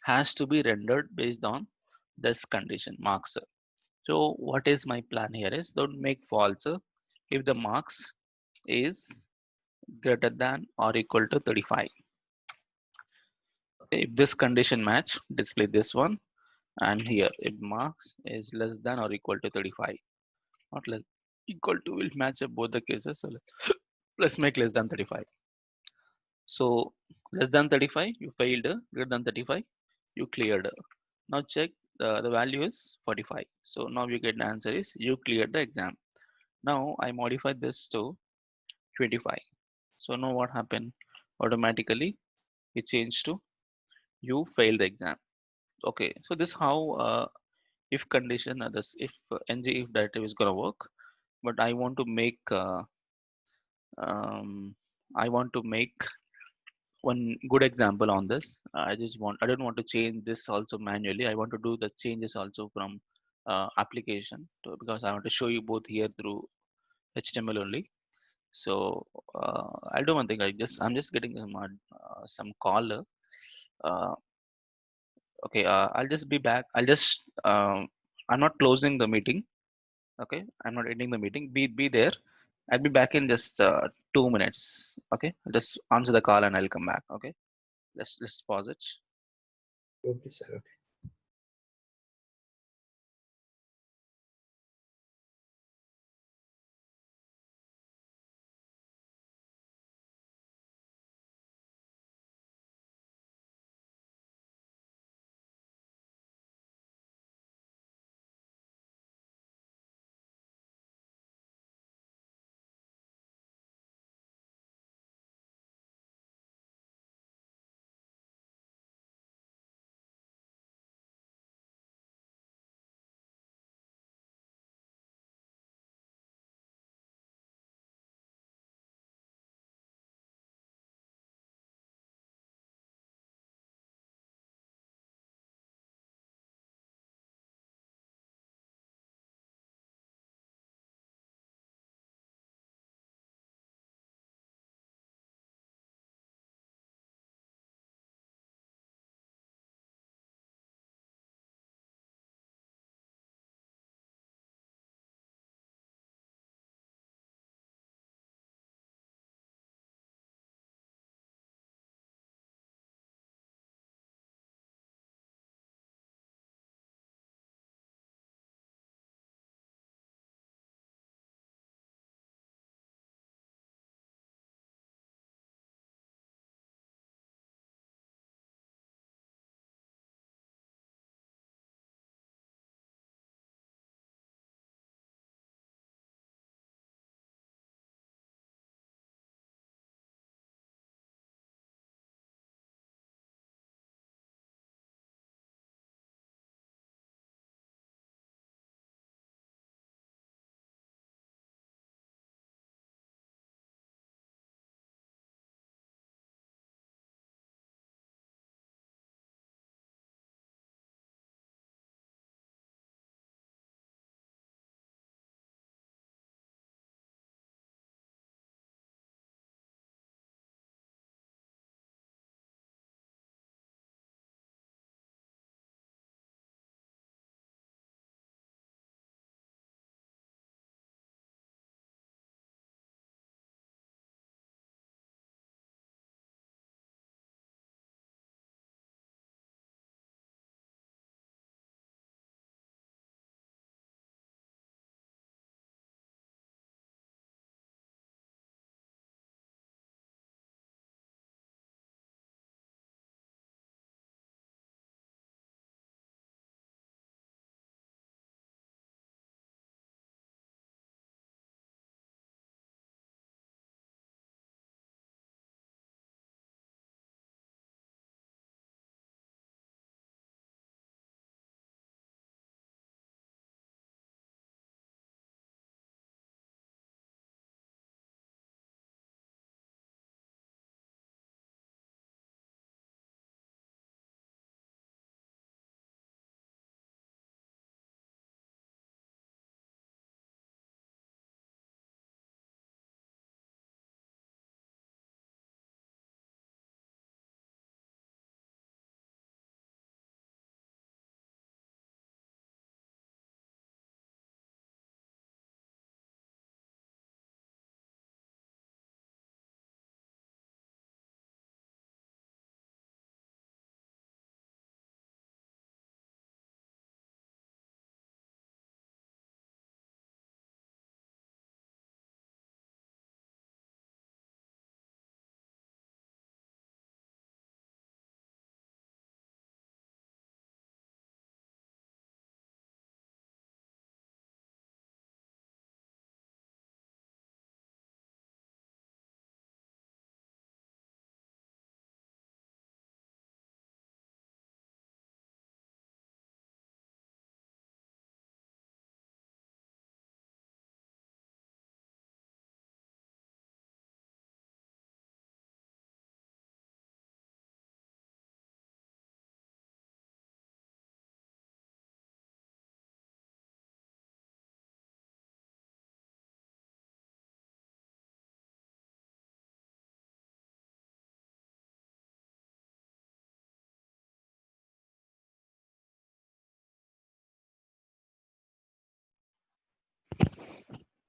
Speaker 1: has to be rendered based on this condition marks. So what is my plan here is, don't make false if the marks is greater than or equal to 35. Okay, if this condition match, display this one. And here if marks is less than or equal to 35, not less, equal to, will match up both the cases. So let's make less than 35. So less than 35 you failed, greater than 35 you cleared. Now check, the value is 45. So now you get the answer is you cleared the exam. Now I modified this to 25. So now what happened, automatically it changed to you failed the exam. Okay, so this how if condition, this if ng if directive is gonna work. But I want to make um, I want to make one good example on this. I don't want to change this also manually. I want to do the changes also from application to, because I want to show you both here through HTML only. So I'll do one thing. I'm just getting some call. Uh, okay, I'll just be back. I'm not closing the meeting. Okay, I'm not ending the meeting. Be there. I'll be back in just 2 minutes. Okay, I'll just answer the call and I'll come back. Okay, let's pause it.
Speaker 2: Okay, sir. Okay.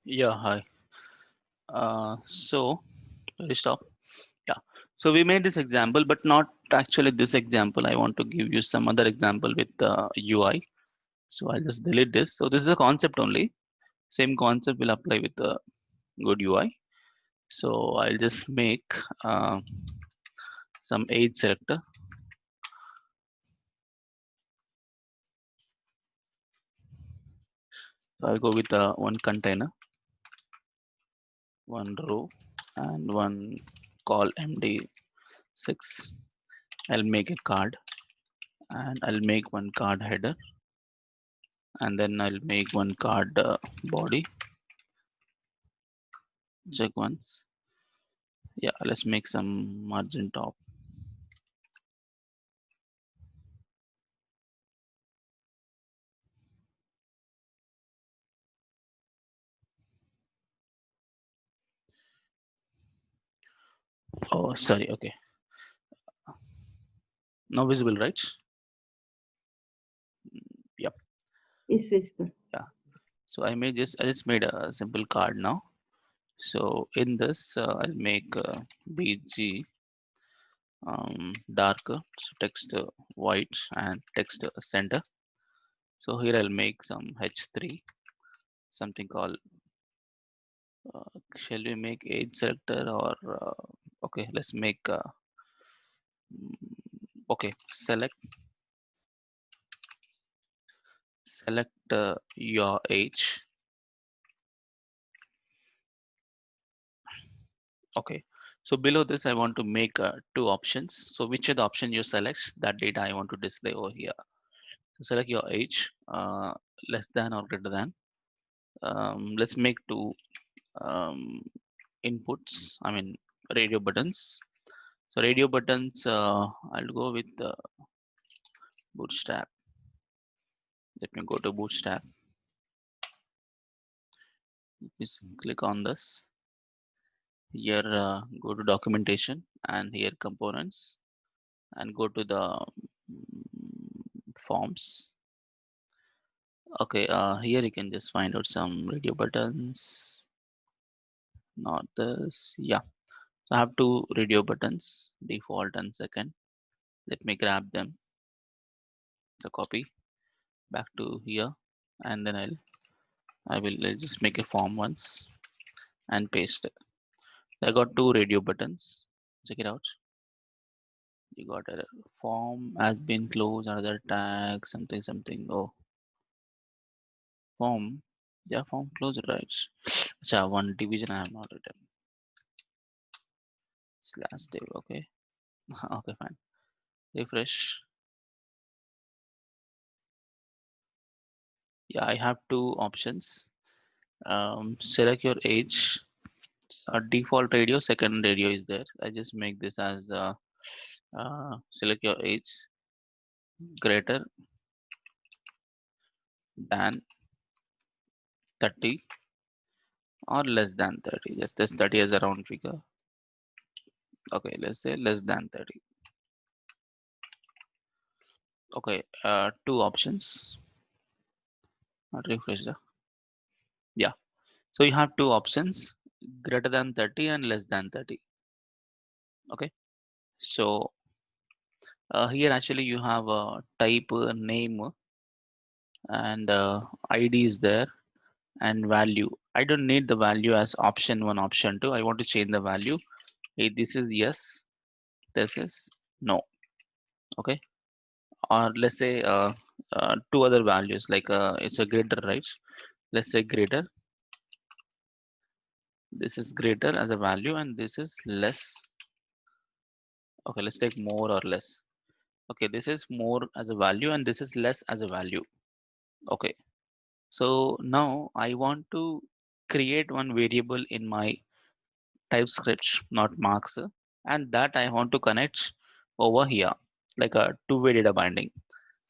Speaker 1: Yeah, hi. So, where is stop? Yeah. So we made this example, but not actually this example. I want to give you some other example with UI. So I'll just delete this. So this is a concept only. Same concept will apply with the good UI. So I'll just make uh, some age selector. So I'll go with one container, one row, and one call MD6. I'll make a card, and I'll make one card header, and then I'll make one card body. Check once. Yeah, let's make some margin top. Oh, sorry. Okay, now visible, right? Yep.
Speaker 3: Is visible.
Speaker 1: Yeah. So I just made a simple card now. So in this, I'll make BG darker, so text white and text center. So here I'll make some H3, something called. Shall we make age selector or okay? Let's make okay. Select your age. Okay. So below this, I want to make two options. So which are the option you select? That data I want to display over here. So select your age, less than or greater than. Let's make two um, inputs. I mean radio buttons. So radio buttons, I'll go with Bootstrap. Let me go to Bootstrap. Please click on this. Here, go to documentation and here components and go to the forms. Okay, here you can just find out some radio buttons. Not this. Yeah. So I have two radio buttons, default and second. Let me grab them. So copy back to here, and then I'll just make a form once and paste it. I got two radio buttons. Check it out. You got a form has been closed. Another tag something something. Oh, form. Yeah, form closed, right? So one division I have not written. Slash div. Okay. Okay, fine. Refresh. Yeah, I have two options. Select your age. Default radio, second radio is there. I just make this as select your age greater than 30 or less than 30. Just this 30 as a round figure. Okay, let's say less than 30. Okay, two options. Not refresh the. Yeah, so you have two options, greater than 30 and less than 30. Okay, so here actually you have a type name and ID is there and value. I don't need the value as option one, option two. I want to change the value. Hey, this is yes, this is no. Okay, or let's say two other values like it's a greater, right? Let's say greater. This is greater as a value and this is less. Okay, let's take more or less. Okay, this is more as a value and this is less as a value. Okay, so now I want to create one variable in my TypeScript, not marks, and that I want to connect over here like a two-way data binding.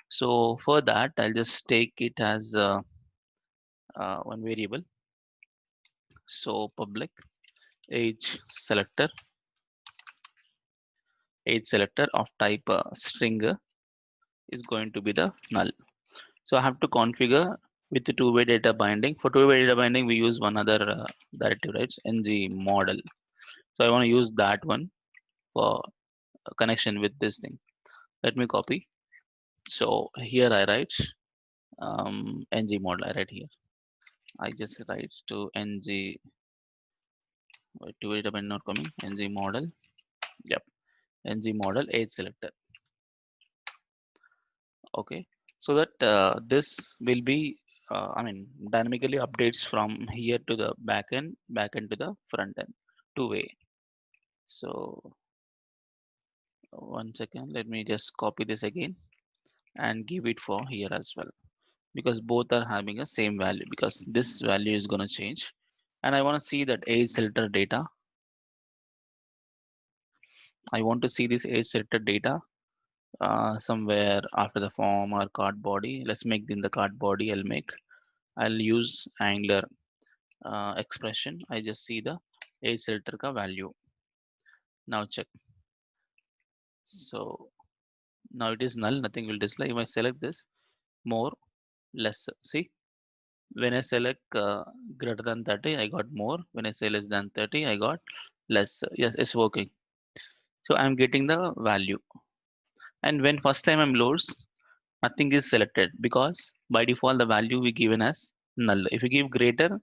Speaker 1: So for that, I'll just take it as one variable. So public age selector of type string is going to be the null. So I have to configure with the two-way data binding. For two-way data binding, we use one other directive, right? Ng model. So I want to use that one for a connection with this thing. Let me copy. So here I write ng model. I write here. I just write to ng two-way data binding not coming. Ng model. Yep. Ng model age selector. Okay, so that this will be I mean dynamically updates from here to the back end to the front end, two-way. So one second, let me just copy this again and give it for here as well, because both are having a same value, because this value is going to change and I want to see that age selector data. I want to see this age selector data somewhere after the form or card body. Let's make in the card body. I'll use Angular expression. I just see the age selector ka value. Now check. So now it is null, nothing will display. If I select this, more, less. See, when I select greater than 30, I got more. When I say less than 30, I got less. Yes, it's working. So I'm getting the value. And when first time I'm loads, nothing is selected, because by default the value we given as null. If you give greater,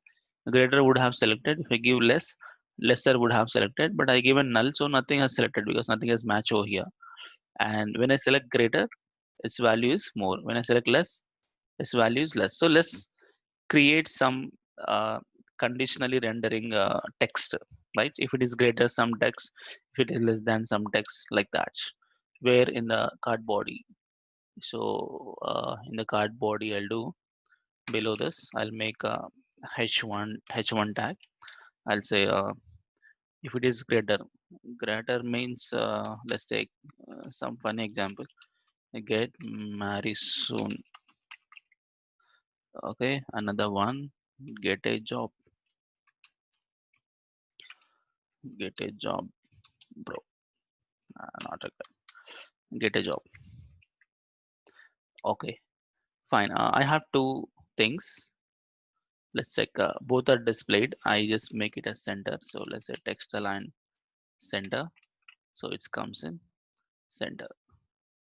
Speaker 1: greater would have selected. If I give less, lesser would have selected. But I given null, so nothing has selected because nothing has matched over here. And when I select greater, its value is more. When I select less, its value is less. So let's create some uh, conditionally rendering text, right? If it is greater, some text. If it is less than, some text, like that. Where in the card body. So in the card body, I'll do below this. I'll make a h1 tag. I'll say if it is greater. Greater means let's take some funny example. Get married soon. Okay, another one. Get a job. Get a job, bro. Not a get a job. Okay, fine. I have two things. Let's check. Both are displayed. I just make it as center. So let's say text align center. So it comes in center.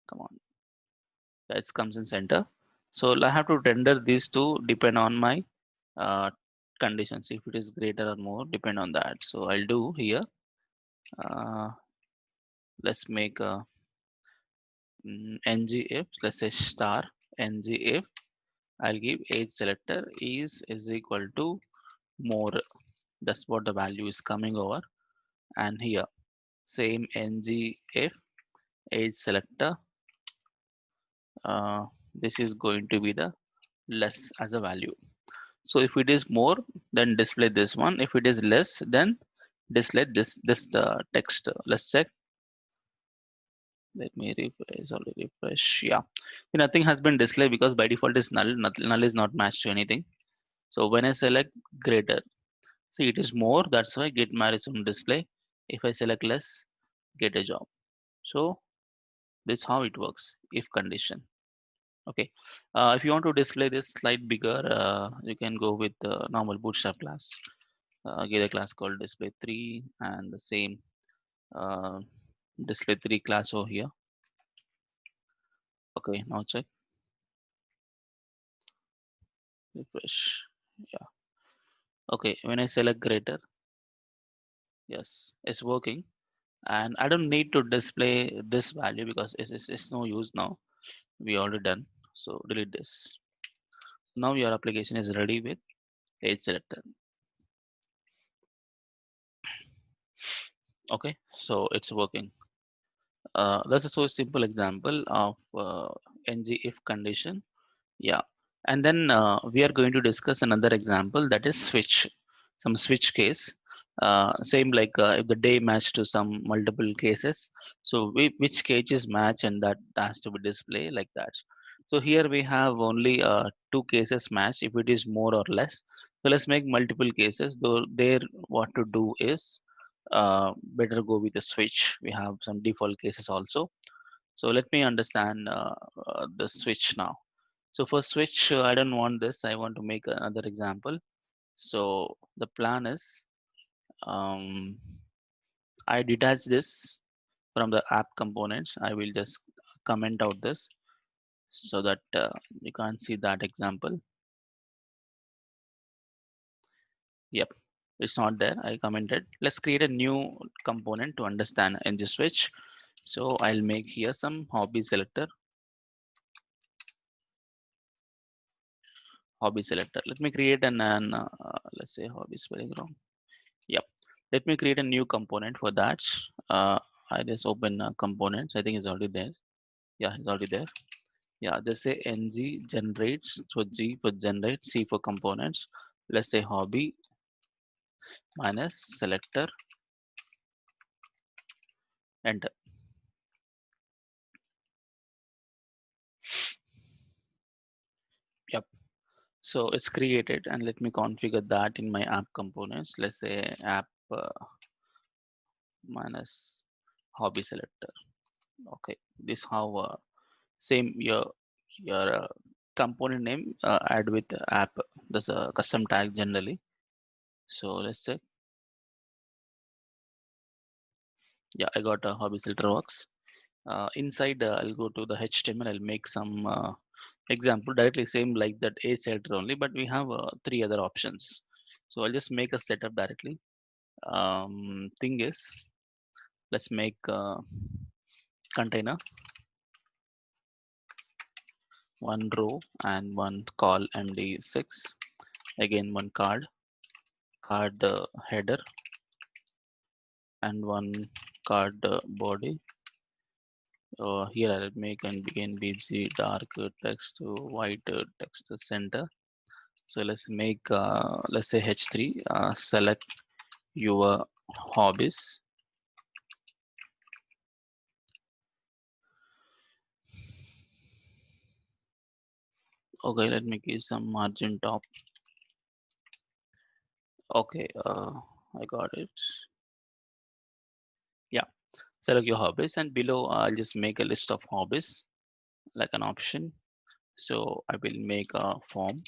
Speaker 1: Come on, that comes in center. So I have to render these two depend on my uh, conditions. If it is greater or more, depend on that. So I'll do here. Uh, let's make a ng if, let's say star ng if I'll give age selector is equal to more. That's what the value is coming over. And here same ng if age selector, this is going to be the less as a value. So if it is more, then display this one. If it is less, then display this the text. Let's check. Let me refresh. Already refresh. Yeah, nothing has been displayed because by default is null. Null is not matched to anything. So when I select greater, see it is more. That's why get married soon display. If I select less, get a job. So this is how it works if condition. Okay. If you want to display this slide bigger, you can go with the normal bootstrap class. Get a class called display 3 and the same uh, display 3 class over here. Okay, now check. Refresh. Yeah. Okay, when I select greater, yes, it's working. And I don't need to display this value because it's no use now. We already done. So delete this. Now your application is ready with age selector. Okay, so it's working. That's a so simple example of ng if condition. Yeah, and then we are going to discuss another example, that is switch. Some switch case. Same like if the day match to some multiple cases. So which cases match and that has to be displayed like that. So here we have only two cases match if it is more or less. So let's make multiple cases. Though there, what to do is better go with the switch. We have some default cases also. So let me understand the switch now. So for switch, I don't want this. I want to make another example. So the plan is, um, I detach this from the app components. I will just comment out this so that you can't see that example. Yep, it's not there. I commented. Let's create a new component to understand ng switch. So I'll make here some hobby selector. Hobby selector. Let me create an let's say hobby spelling wrong. Yep. Let me create a new component for that. Uh, I just open components. I think it's already there. Yeah, it's already there. Yeah, just say ng generates. So G for generate, C for components. Let's say hobby minus selector, enter. Yep. So it's created, and let me configure that in my app components. Let's say app minus hobby selector. Okay, this how same your component name add with the app. There's a custom tag generally. So let's say, yeah, I got a hobby filter works. Inside, I'll go to the HTML. I'll make some example directly same like that a filter only, but we have three other options. So I'll just make a setup directly. Thing is, let's make a container, one row and one call MD6. Again, one card header, and one card body. Here I'll make and begin BG dark text to white text center. So let's make let's say H3. Select your hobbies. Okay, let me give some margin top. Okay, I got it. Yeah, select your hobbies, and below I'll just make a list of hobbies like an option. So I will make a form.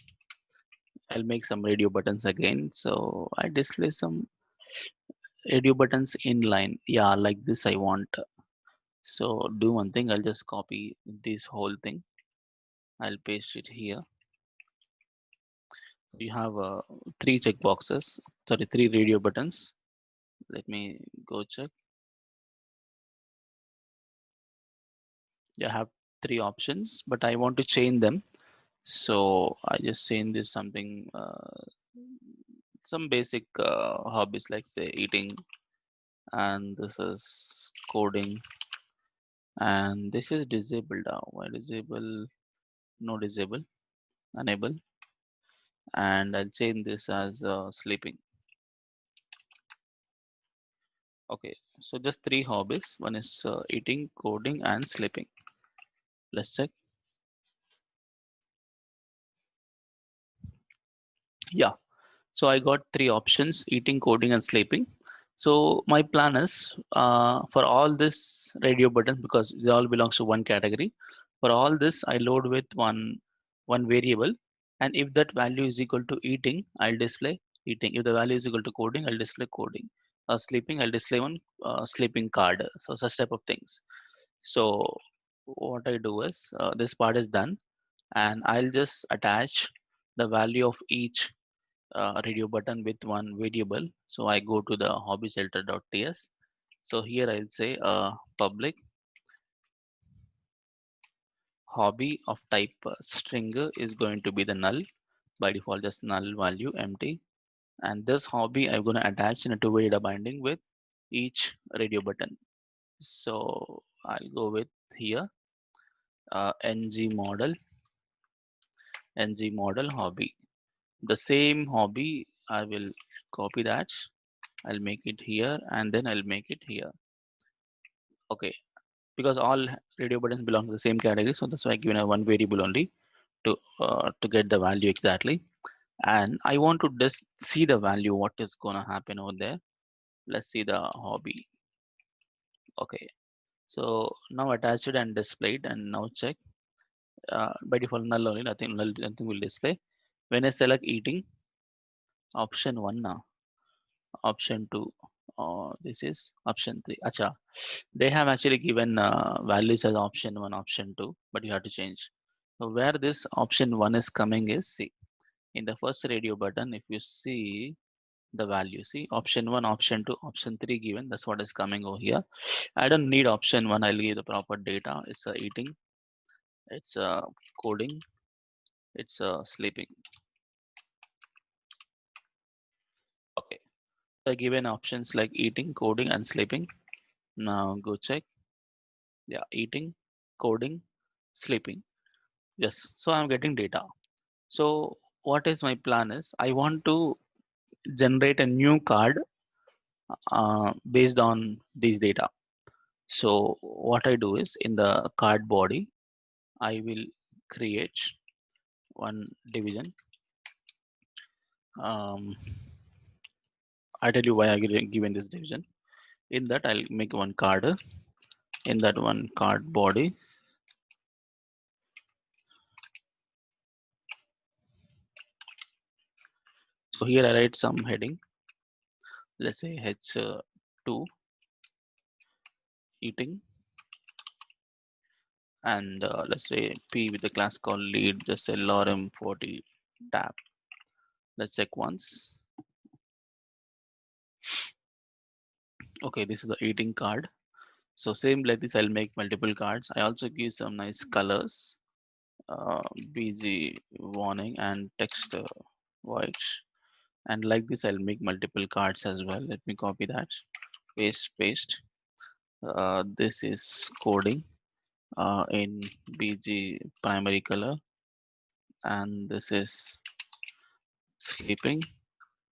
Speaker 1: I'll make some radio buttons again. So I display some radio buttons inline. Yeah, like this I want. So do one thing. I'll just copy this whole thing. I'll paste it here. You have three check boxes. Sorry, three radio buttons. Let me go check. You have three options, but I want to change them. So I just change this something, some basic hobbies like say eating, and this is coding, and this is disabled now. Why disable? No disable, enable, and I'll change this as sleeping. Okay, so just three hobbies. One is eating, coding, and sleeping. Let's check. Yeah, so I got three options: eating, coding, and sleeping. So my plan is for all this radio button, because they all belongs to one category. For all this, I load with one variable, and if that value is equal to eating, I'll display eating. If the value is equal to coding, I'll display coding. Sleeping, I'll display one sleeping card. So such type of things. So what I do is this part is done, and I'll just attach the value of each radio button with one variable. So I go to the hobbycelter.ts. So here I'll say public hobby of type string is going to be the null. By default, just null value empty. And this hobby I'm going to attach in a two-way data binding with each radio button. So I'll go with here ng model hobby. The same hobby, I will copy that. I'll make it here, and then I'll make it here. Okay, because all radio buttons belong to the same category, so that's why I given a one variable only to get the value exactly. And I want to just see the value, what is gonna happen over there. Let's see the hobby. Okay, so now attached and displayed, and now check. By default null only, nothing will display. When I select eating, option 1 now, option 2, this is option 3. Acha, they have actually given values as option 1, option 2, but you have to change. So where this option 1 is coming is, see, in the first radio button, if you see the value, see option 1, option 2, option 3 given, that's what is coming over here. I don't need option 1, I'll give the proper data. It's eating, it's coding, it's sleeping. Okay, so I given options like eating, coding, and sleeping. Now go check. Yeah, eating, coding, sleeping. Yes, so I'm getting data. So what is my plan is I want to generate a new card based on these data. So what I do is in the card body, I will create one division. Um, I tell you why I given this division. In that I'll make one card. In that one card body, so here I write some heading. Let's say H2 eating, and let's say P with the class called lead. Just say lorem 40 tab. Let's check once. Okay, this is the eating card. So same like this, I'll make multiple cards. I also give some nice colors, BG warning and text white. And like this, I'll make multiple cards as well. Let me copy that, paste. This is coding in BG primary color, and this is sleeping.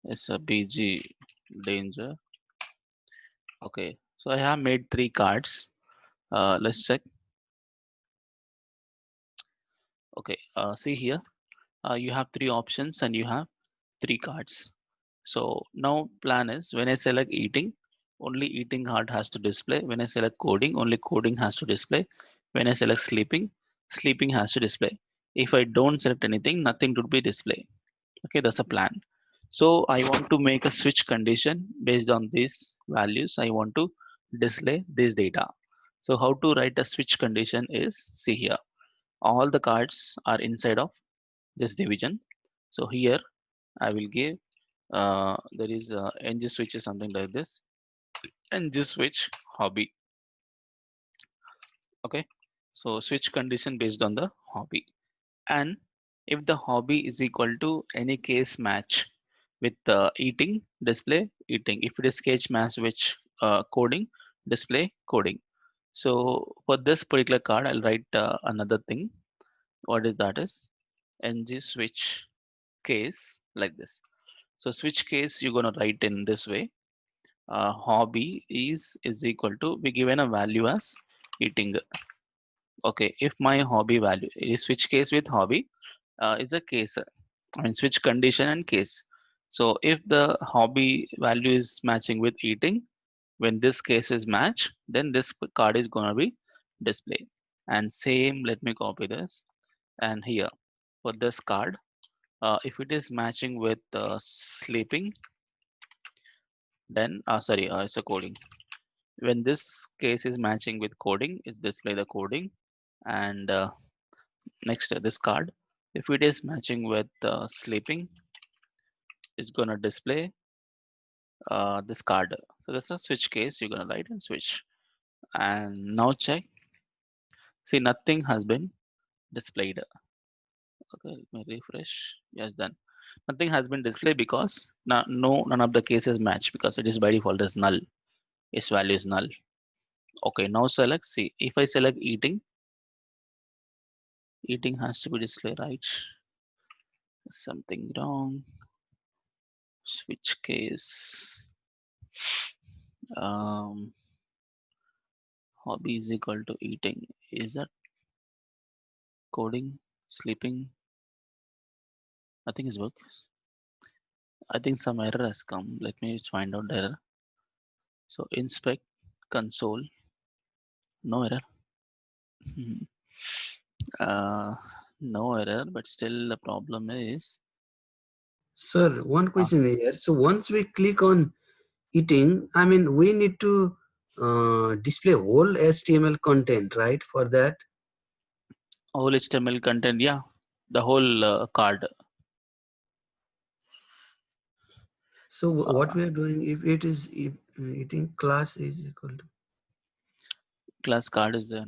Speaker 1: It's a BG danger. Okay, so I have made 3 cards. Let's check. Okay, see here, you have 3 options and you have 3 cards. So now plan is when I select eating, only eating card has to display. When I select coding, only coding has to display. When I select sleeping, sleeping has to display. If I don't select anything, nothing would be displayed. Okay, that's a plan. So I want to make a switch condition based on these values. I want to display this data. So how to write a switch condition is, see here, all the cards are inside of this division. So here I will give there is ng switch is something like this, ng switch hobby. Okay, so switch condition based on the hobby, and if the hobby is equal to any case match with eating, display eating. If it is case match which coding, display coding. So for this particular card, I'll write another thing. What is that is ng switch case like this. So switch case you're gonna write in this way. Hobby is equal to, we given a value as eating. Okay, if my hobby value is switch case with hobby is a case, I mean switch condition and case. So if the hobby value is matching with eating, when this case is match, then this card is gonna be displayed. And same, let me copy this, and here for this card, if it is matching with sleeping, then sorry, it's a coding. When this case is matching with coding, it's display the coding. And next this card, if it is matching with sleeping, it's gonna display this card. So that's a switch case, you're gonna write and switch. And now check, see nothing has been displayed. Okay, let me refresh. Yes, done. Nothing has been displayed because none of the cases match, because it is by default as null. Its value is null. Okay, now select, see if I select eating, eating has to be displayed, right? Something wrong. Switch case. um Hobby is equal to eating. Is that coding, sleeping? Nothing is work. I think some error has come. Let me find out the error. So inspect console, no error. Uh, no error, but still the problem is
Speaker 2: Sir, one
Speaker 1: uh,
Speaker 2: question here. So once we click on eating, I mean, we need to display whole HTML content, right? For that.
Speaker 1: whole HTML content. Yeah, the whole card.
Speaker 2: So what
Speaker 1: Uh,
Speaker 2: we are doing, if it is if, eating class is equal to.
Speaker 1: class card is there.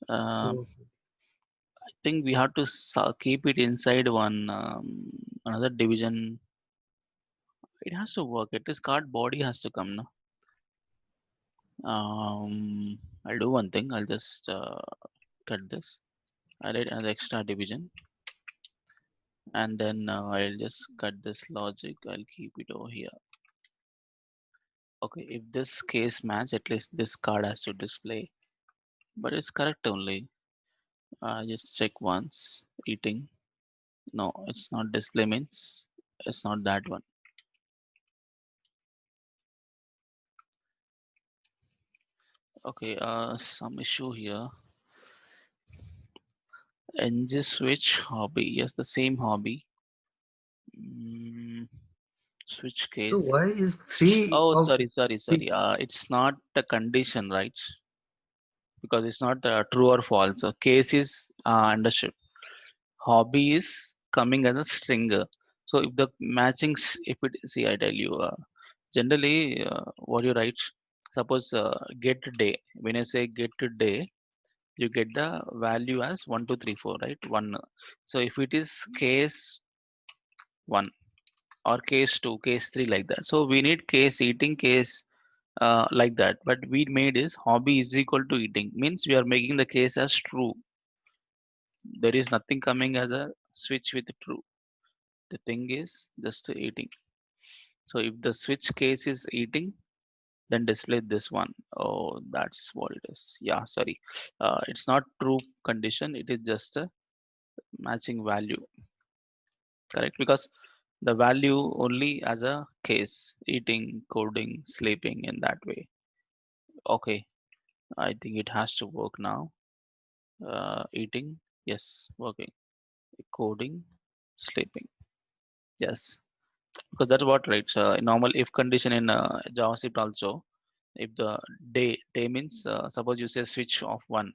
Speaker 2: Oh,
Speaker 1: I think we have to keep it inside one another division. It has to work. At least card body has to come. No? I'll do one thing. I'll just cut this. I'll add another extra division, and then I'll just cut this logic. I'll keep it over here. Okay, if this case match, at least this card has to display. But it's correct only. Just check once. Eating. No, it's not display means it's not that one. Okay, some issue here. NG switch hobby. Yes, the same hobby. Mm, switch
Speaker 2: so
Speaker 1: case.
Speaker 2: why is three
Speaker 1: Oh,
Speaker 2: of
Speaker 1: sorry. It's not a condition, right? Because it's not true or false. So case is understood. Hobby is coming as a stringer. So if the matching, if it see, I tell you, generally, what you write. Suppose get day. When I say get day, you get the value as 1 2 3 4, right? One. So if it is case one or case two, case three, like that. So we need case eating case like that. But we made is hobby is equal to eating means we are making the case as true. There is nothing coming as a switch with true. The thing is just eating. So if the switch case is eating, then display this one. Oh, that's what it is. Yeah, sorry. It's not true condition. It is just a matching value, correct? Because the value only as a case, eating, coding, sleeping in that way. Okay, I think it has to work now. Eating, yes, working. Coding, sleeping, yes. Because that's what, right? Normal if condition in JavaScript also. If the day means suppose you say switch of one,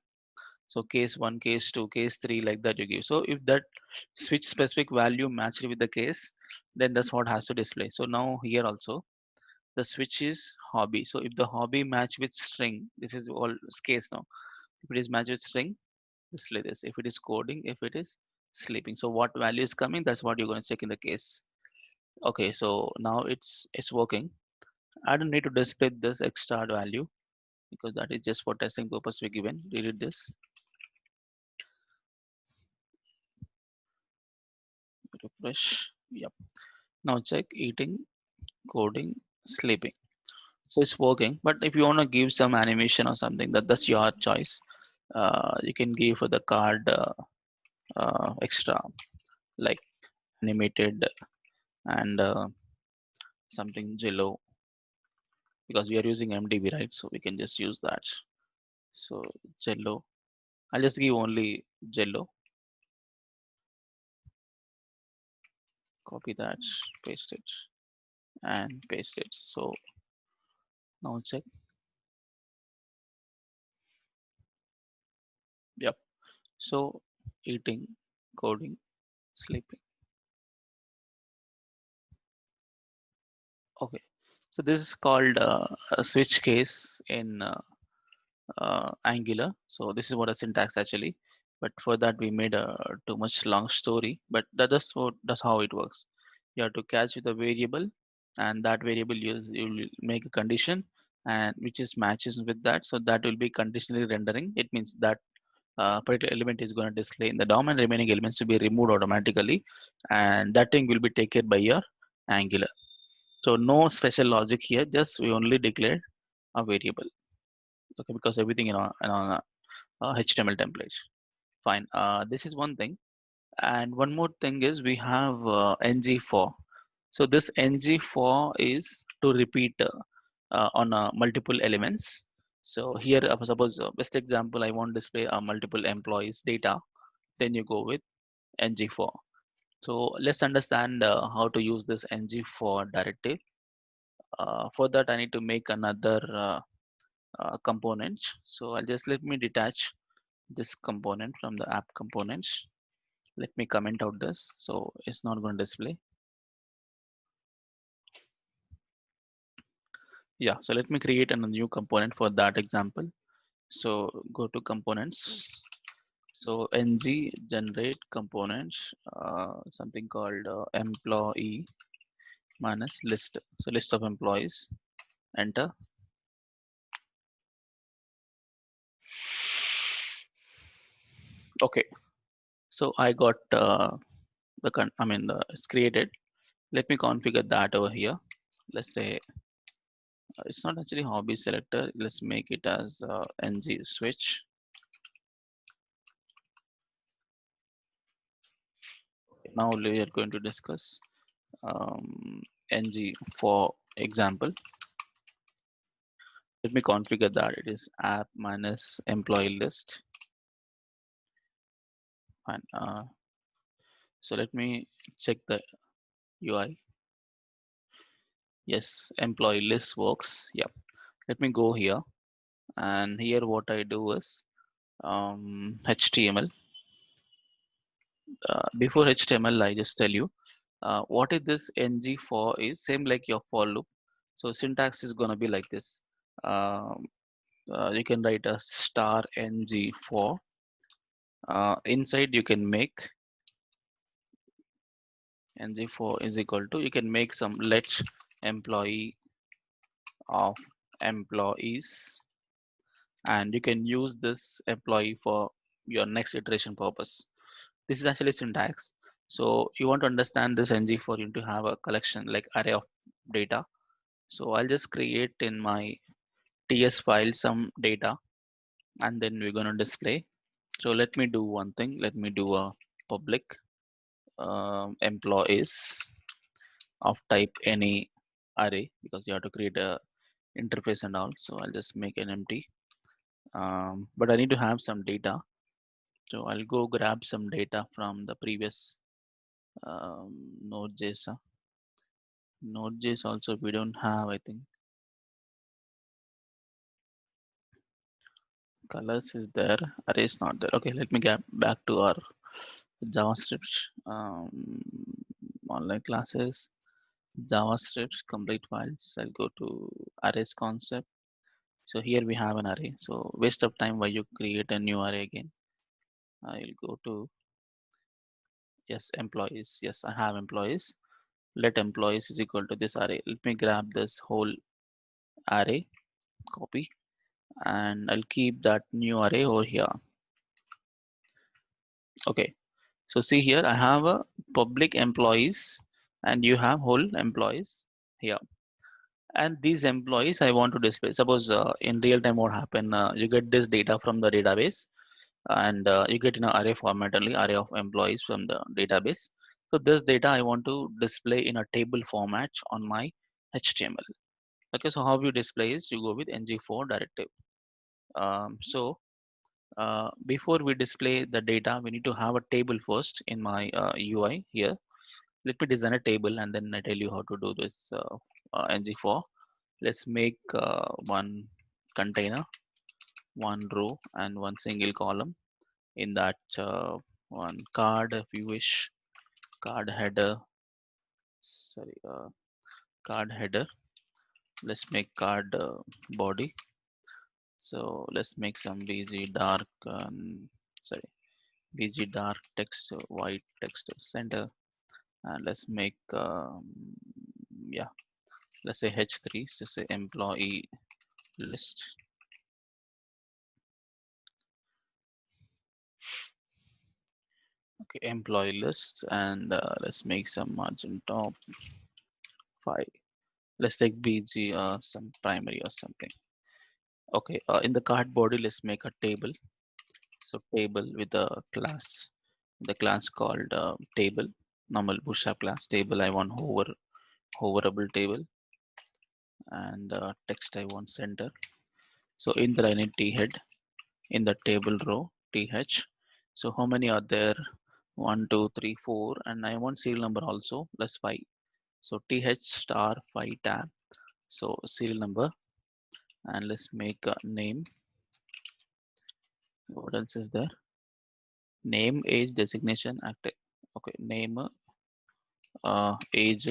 Speaker 1: so case one, case two, case three, like that you give. So if that switch specific value matched with the case, then that's what has to display. So now here also the switch is hobby. So if the hobby match with string, this is all case now. If it is match with string, display this. If it is coding, if it is sleeping. So what value is coming, that's what you're going to check in the case. Okay, so now it's working. I don't need to display this extra value because that is just for testing purpose we given. Delete this. Refresh. Yep. Now check eating, coding, sleeping. So it's working. But if you want to give some animation or something, that's your choice. You can give for the card extra like animated and something Jello because we are using MDB, right? So we can just use that. So Jello. I'll just give only Jello. Copy that, paste it, and paste it. So now check. Yep. So eating, coding, sleeping. Okay. So this is called a switch case in Angular. So this is what a syntax actually. But for that we made a too much long story. But that's how it works. You have to catch with a variable, and that variable you will make a condition, and which is matches with that. So that will be conditionally rendering. It means that particular element is going to display in the DOM and remaining elements to be removed automatically, and that thing will be taken by your Angular. So no special logic here, just we only declare a variable. Okay, because everything in HTML templates. Fine. This is one thing, and one more thing is we have ng-for. So this ng-for is to repeat on multiple elements. So here, suppose best example, I want to display multiple employees data. Then you go with ng4. So let's understand how to use this ng4 directive. For that, I need to make another component. So I'll just let me detach this component from the app components. Let me comment out this. So it's not going to display. Yeah, so let me create a new component for that example. So go to components. So ng generate components, something called employee minus list. So list of employees, enter. Okay, so I got it's created. Let me configure that over here. Let's say it's not actually hobby selector. Let's make it as ng switch. Now we are going to discuss ng for example. Let me configure that. It is app minus employee list. And so let me check the UI. Yes, employee list works. Yeah. Let me go here. And here what I do is HTML. Before HTML, I just tell you what is this ng for is same like your for loop. So syntax is gonna be like this. Um, you can write a star ng for. Inside you can make ng4 is equal to, you can make some let employee of employees, and you can use this employee for your next iteration purpose. This is actually syntax. So you want to understand this ng4, you need to have a collection like array of data. So I'll just create in my ts file some data, and then we're going to display. So let me do one thing. Let me do a public employees of type any array, because you have to create a interface and all. So I'll just make an empty, but I need to have some data. So I'll go grab some data from the previous node.js. Node.js also we don't have, I think. Colors is there, array is not there. Okay, let me get back to our JavaScript online classes, JavaScript complete files. I'll go to arrays concept. So here we have an array. So waste of time why you create a new array again. I'll go to, yes, employees. Yes, I have employees. Let employees is equal to this array. Let me grab this whole array, copy, and I'll keep that new array over here. Okay, so see here I have a public employees and you have whole employees here, and these employees I want to display. Suppose in real time what happen, you get this data from the database, and you get in an array format only, array of employees from the database. So this data I want to display in a table format on my HTML. Okay, so how you display is you go with ng4 directive. Before we display the data, we need to have a table first in my UI here. Let me design a table and then I tell you how to do this ng4. Let's make one container, one row, and one single column. In that one card, if you wish, card header. Sorry, card header. Let's make card body. So let's make some bg dark. Sorry, bg dark text, white text center, and let's make yeah, let's say h3. So say employee list. Okay, employee list, and let's make some margin top 5. Let's take bg some primary or something. Okay, in the card body, let's make a table. So table with a class, the class called table, normal bootstrap class table. I want hoverable table, and text I want center. So in there I need t head in the table row th. So how many are there? 1 2 3 4, and I want serial number also plus 5. So th star 5 tab. So serial number, and let's make a name. What else is there? Name, age, designation, active. Okay, name, age.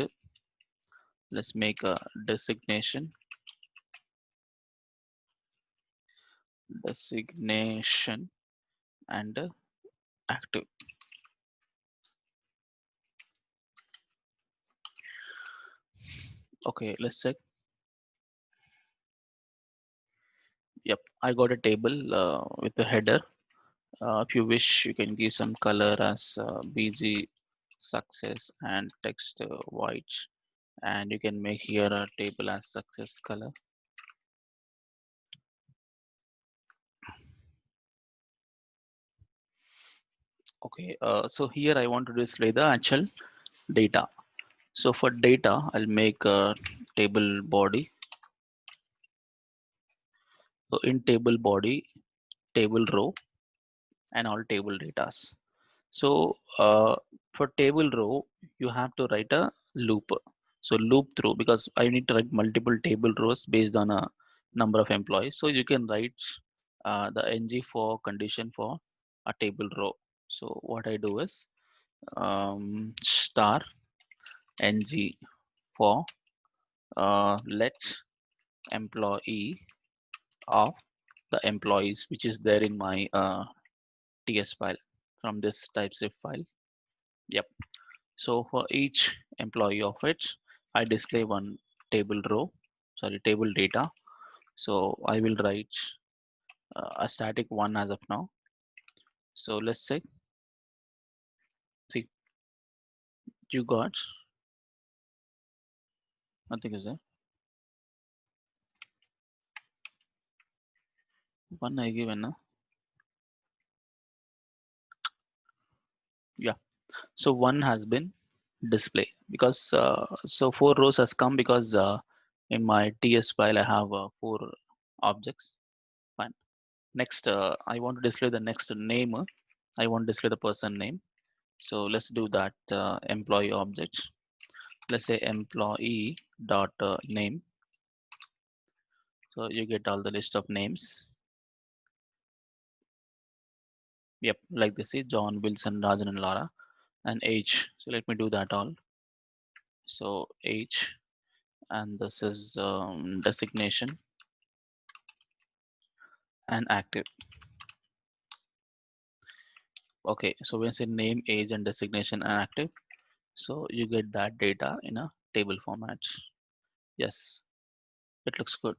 Speaker 1: Let's make a designation, designation, and active. Okay, let's check. Yep, I got a table with a header. If you wish, you can give some color as BG success and text white, and you can make here a table as success color. Okay, so here I want to display the actual data. So for data, I'll make a table body. So in table body, table row, and all table datas. So for table row, you have to write a loop. So loop through, because I need to write multiple table rows based on a number of employees. So you can write the ng for condition for a table row. So what I do is star ng for let employee of the employees which is there in my ts file from this typescript file. Yep. So for each employee of it, I display one table row, sorry, table data. So I will write a static one as of now. So let's say, see, you got nothing is there. One I given now. Yeah. So one has been displayed because so four rows has come because in my TS file I have four objects. Fine. Next, I want to display the next name. I want to display the person name. So let's do that employee object. Let's say employee dot name. So you get all the list of names. Yep, like this is John, Wilson, Rajan, and Laura, and age. So let me do that all. So age, and this is designation and active. Okay, so when I say name, age, and designation and active, so you get that data in a table format. Yes, it looks good.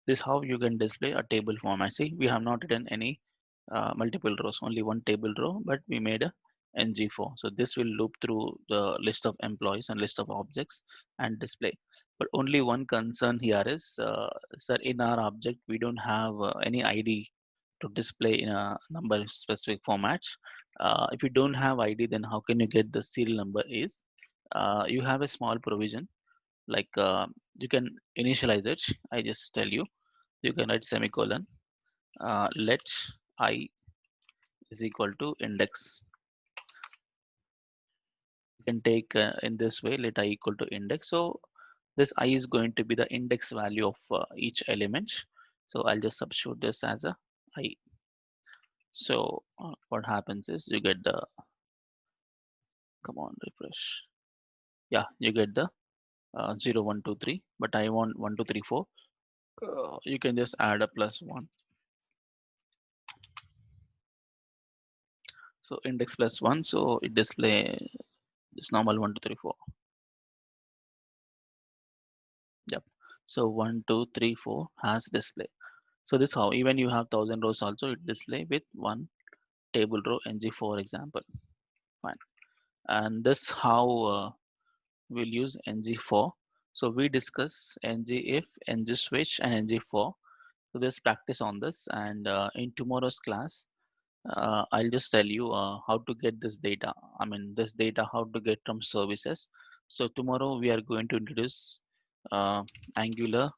Speaker 1: This is how you can display a table format. See, we have not written any multiple rows, only one table row, but we made a ng4. So this will loop through the list of employees and list of objects and display. But only one concern here is, sir, in our object, we don't have any ID to display in a number specific formats. If you don't have ID, then how can you get the serial number is, you have a small provision, like you can initialize it. I just tell you, you can write semicolon, let I is equal to index. You can take in this way, let I equal to index. So this I is going to be the index value of each element. So I'll just substitute this as a I. So what happens is you get the, come on, refresh. Yeah, you get the 0 1 2 3, but I want 1 2 3 4. You can just add a plus 1. So index plus 1, so it display this normal 1 2 3 4. Yep. So 1 2 3 4 has display. So this how even you have 1000 rows also it display with one table row ng, for example. Fine. And this how we'll use ng4. So we discuss ng if, ng switch, and ng4. So there's practice on this, and in tomorrow's class I'll just tell you how to get this data. I mean this data how to get from services. So tomorrow we are going to introduce Angular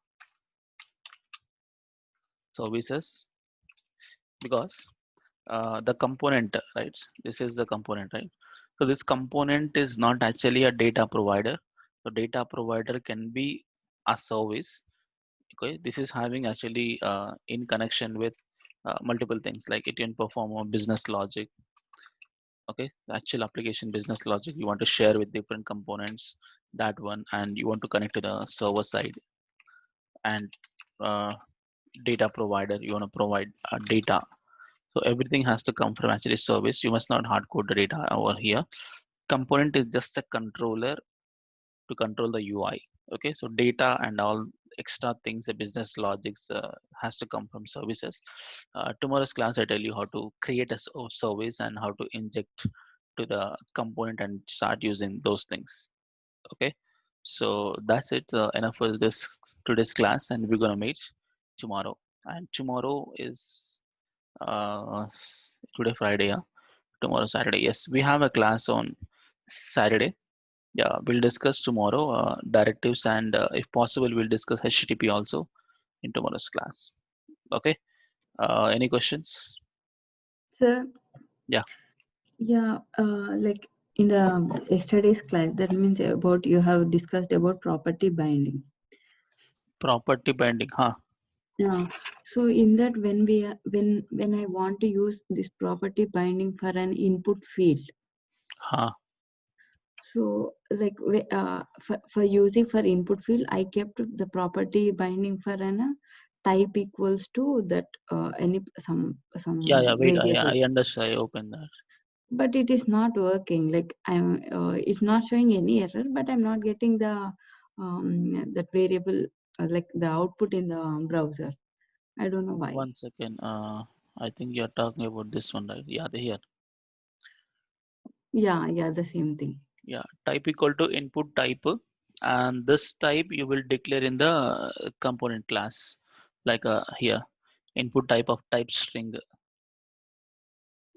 Speaker 1: services, because the component, right? This is the component, right? So this component is not actually a data provider. The data provider can be a service. Okay, this is having actually in connection with multiple things like it can perform a business logic. Okay, the actual application business logic you want to share with different components, that one, and you want to connect to the server side, and uh, data provider you want to provide data. So everything has to come from actually service. You must not hard code the data over here. Component is just a controller to control the UI. Okay, so data and all extra things, the business logics has to come from services. Tomorrow's class, I tell you how to create a service and how to inject to the component and start using those things. Okay, so that's it. Enough for this today's class, and we're gonna meet tomorrow. And tomorrow is today Friday, yeah. Tomorrow Saturday. Yes, we have a class on Saturday. Yeah, we'll discuss tomorrow directives, and if possible, we'll discuss HTTP also in tomorrow's class. Okay. Any questions?
Speaker 3: Sir,
Speaker 1: Yeah.
Speaker 3: yeah, like in the yesterday's class, that means about you have discussed about property binding.
Speaker 1: Property binding, huh?
Speaker 3: Yeah. So in that, when we when I want to use this property binding for an input field,
Speaker 1: Huh.
Speaker 3: so like for using for input field, I kept the property binding for an type equals to that any
Speaker 1: Yeah, yeah.
Speaker 3: some
Speaker 1: Wait,
Speaker 3: variable.
Speaker 1: I understand. I open that.
Speaker 3: But it is not working. Like it's not showing any error, but I'm not getting the that variable like the output in the browser. I don't know why.
Speaker 1: 1 second. I think you're talking about this one, right? Yeah, here.
Speaker 3: Yeah, yeah, the same thing.
Speaker 1: Yeah, type equal to input type, and this type you will declare in the component class, like here, input type of type string.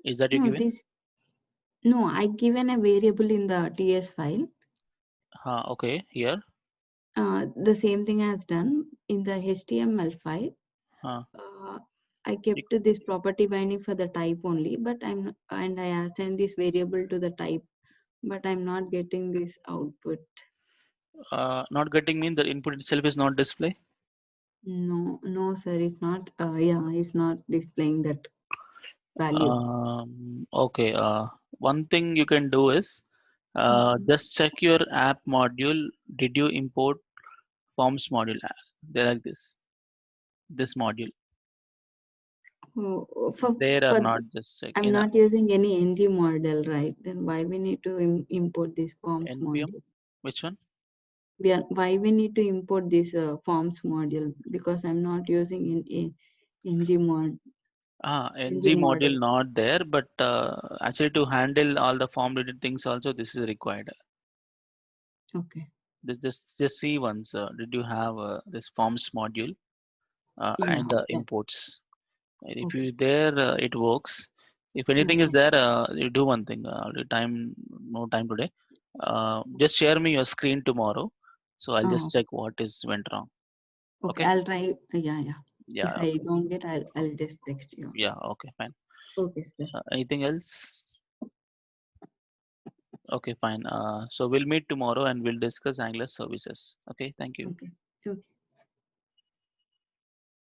Speaker 1: Is that you
Speaker 3: No,
Speaker 1: given?
Speaker 3: this no, I given a variable in the TS file.
Speaker 1: Okay, here.
Speaker 3: The same thing as done in the HTML file.
Speaker 1: Uh,
Speaker 3: Uh, I kept this property binding for the type only, but and I assigned this variable to the type, but I'm not getting this output.
Speaker 1: not getting mean the input itself is not display.
Speaker 3: No, no, sir, it's not. Yeah, it's not displaying that value.
Speaker 1: Okay. One thing you can do is
Speaker 3: Mhm.
Speaker 1: just check your app module. Did you import forms module? They like this module.
Speaker 3: Oh,
Speaker 1: There are
Speaker 3: for
Speaker 1: not just check
Speaker 3: I'm
Speaker 1: in
Speaker 3: not using any ng model, right? Then why we need to import this forms
Speaker 1: npm.
Speaker 3: module?
Speaker 1: Which one?
Speaker 3: Why we need to import this forms module? Because I'm not using ng mod
Speaker 1: Ng
Speaker 3: ng
Speaker 1: module
Speaker 3: model.
Speaker 1: not there, but actually to handle all the form related things also this is required.
Speaker 3: Okay.
Speaker 1: This just see once. Did you have this forms module
Speaker 3: Yeah.
Speaker 1: and
Speaker 3: Yeah.
Speaker 1: imports? And if
Speaker 3: Okay.
Speaker 1: you there, it works. If anything is
Speaker 3: Okay.
Speaker 1: there, you do one thing. The time, no time today. Just share me your screen tomorrow, so I'll just
Speaker 3: Oh,
Speaker 1: check what is went wrong.
Speaker 3: okay.
Speaker 1: Okay?
Speaker 3: I'll try. Yeah. Yeah.
Speaker 1: Yeah.
Speaker 3: If I
Speaker 1: Okay.
Speaker 3: don't get, I'll just text you.
Speaker 1: Yeah. Okay. Fine.
Speaker 3: Okay, sir.
Speaker 1: Anything else? Okay. Fine. So we'll meet tomorrow and we'll discuss Angular services. Okay. Thank you.
Speaker 3: Okay. Okay.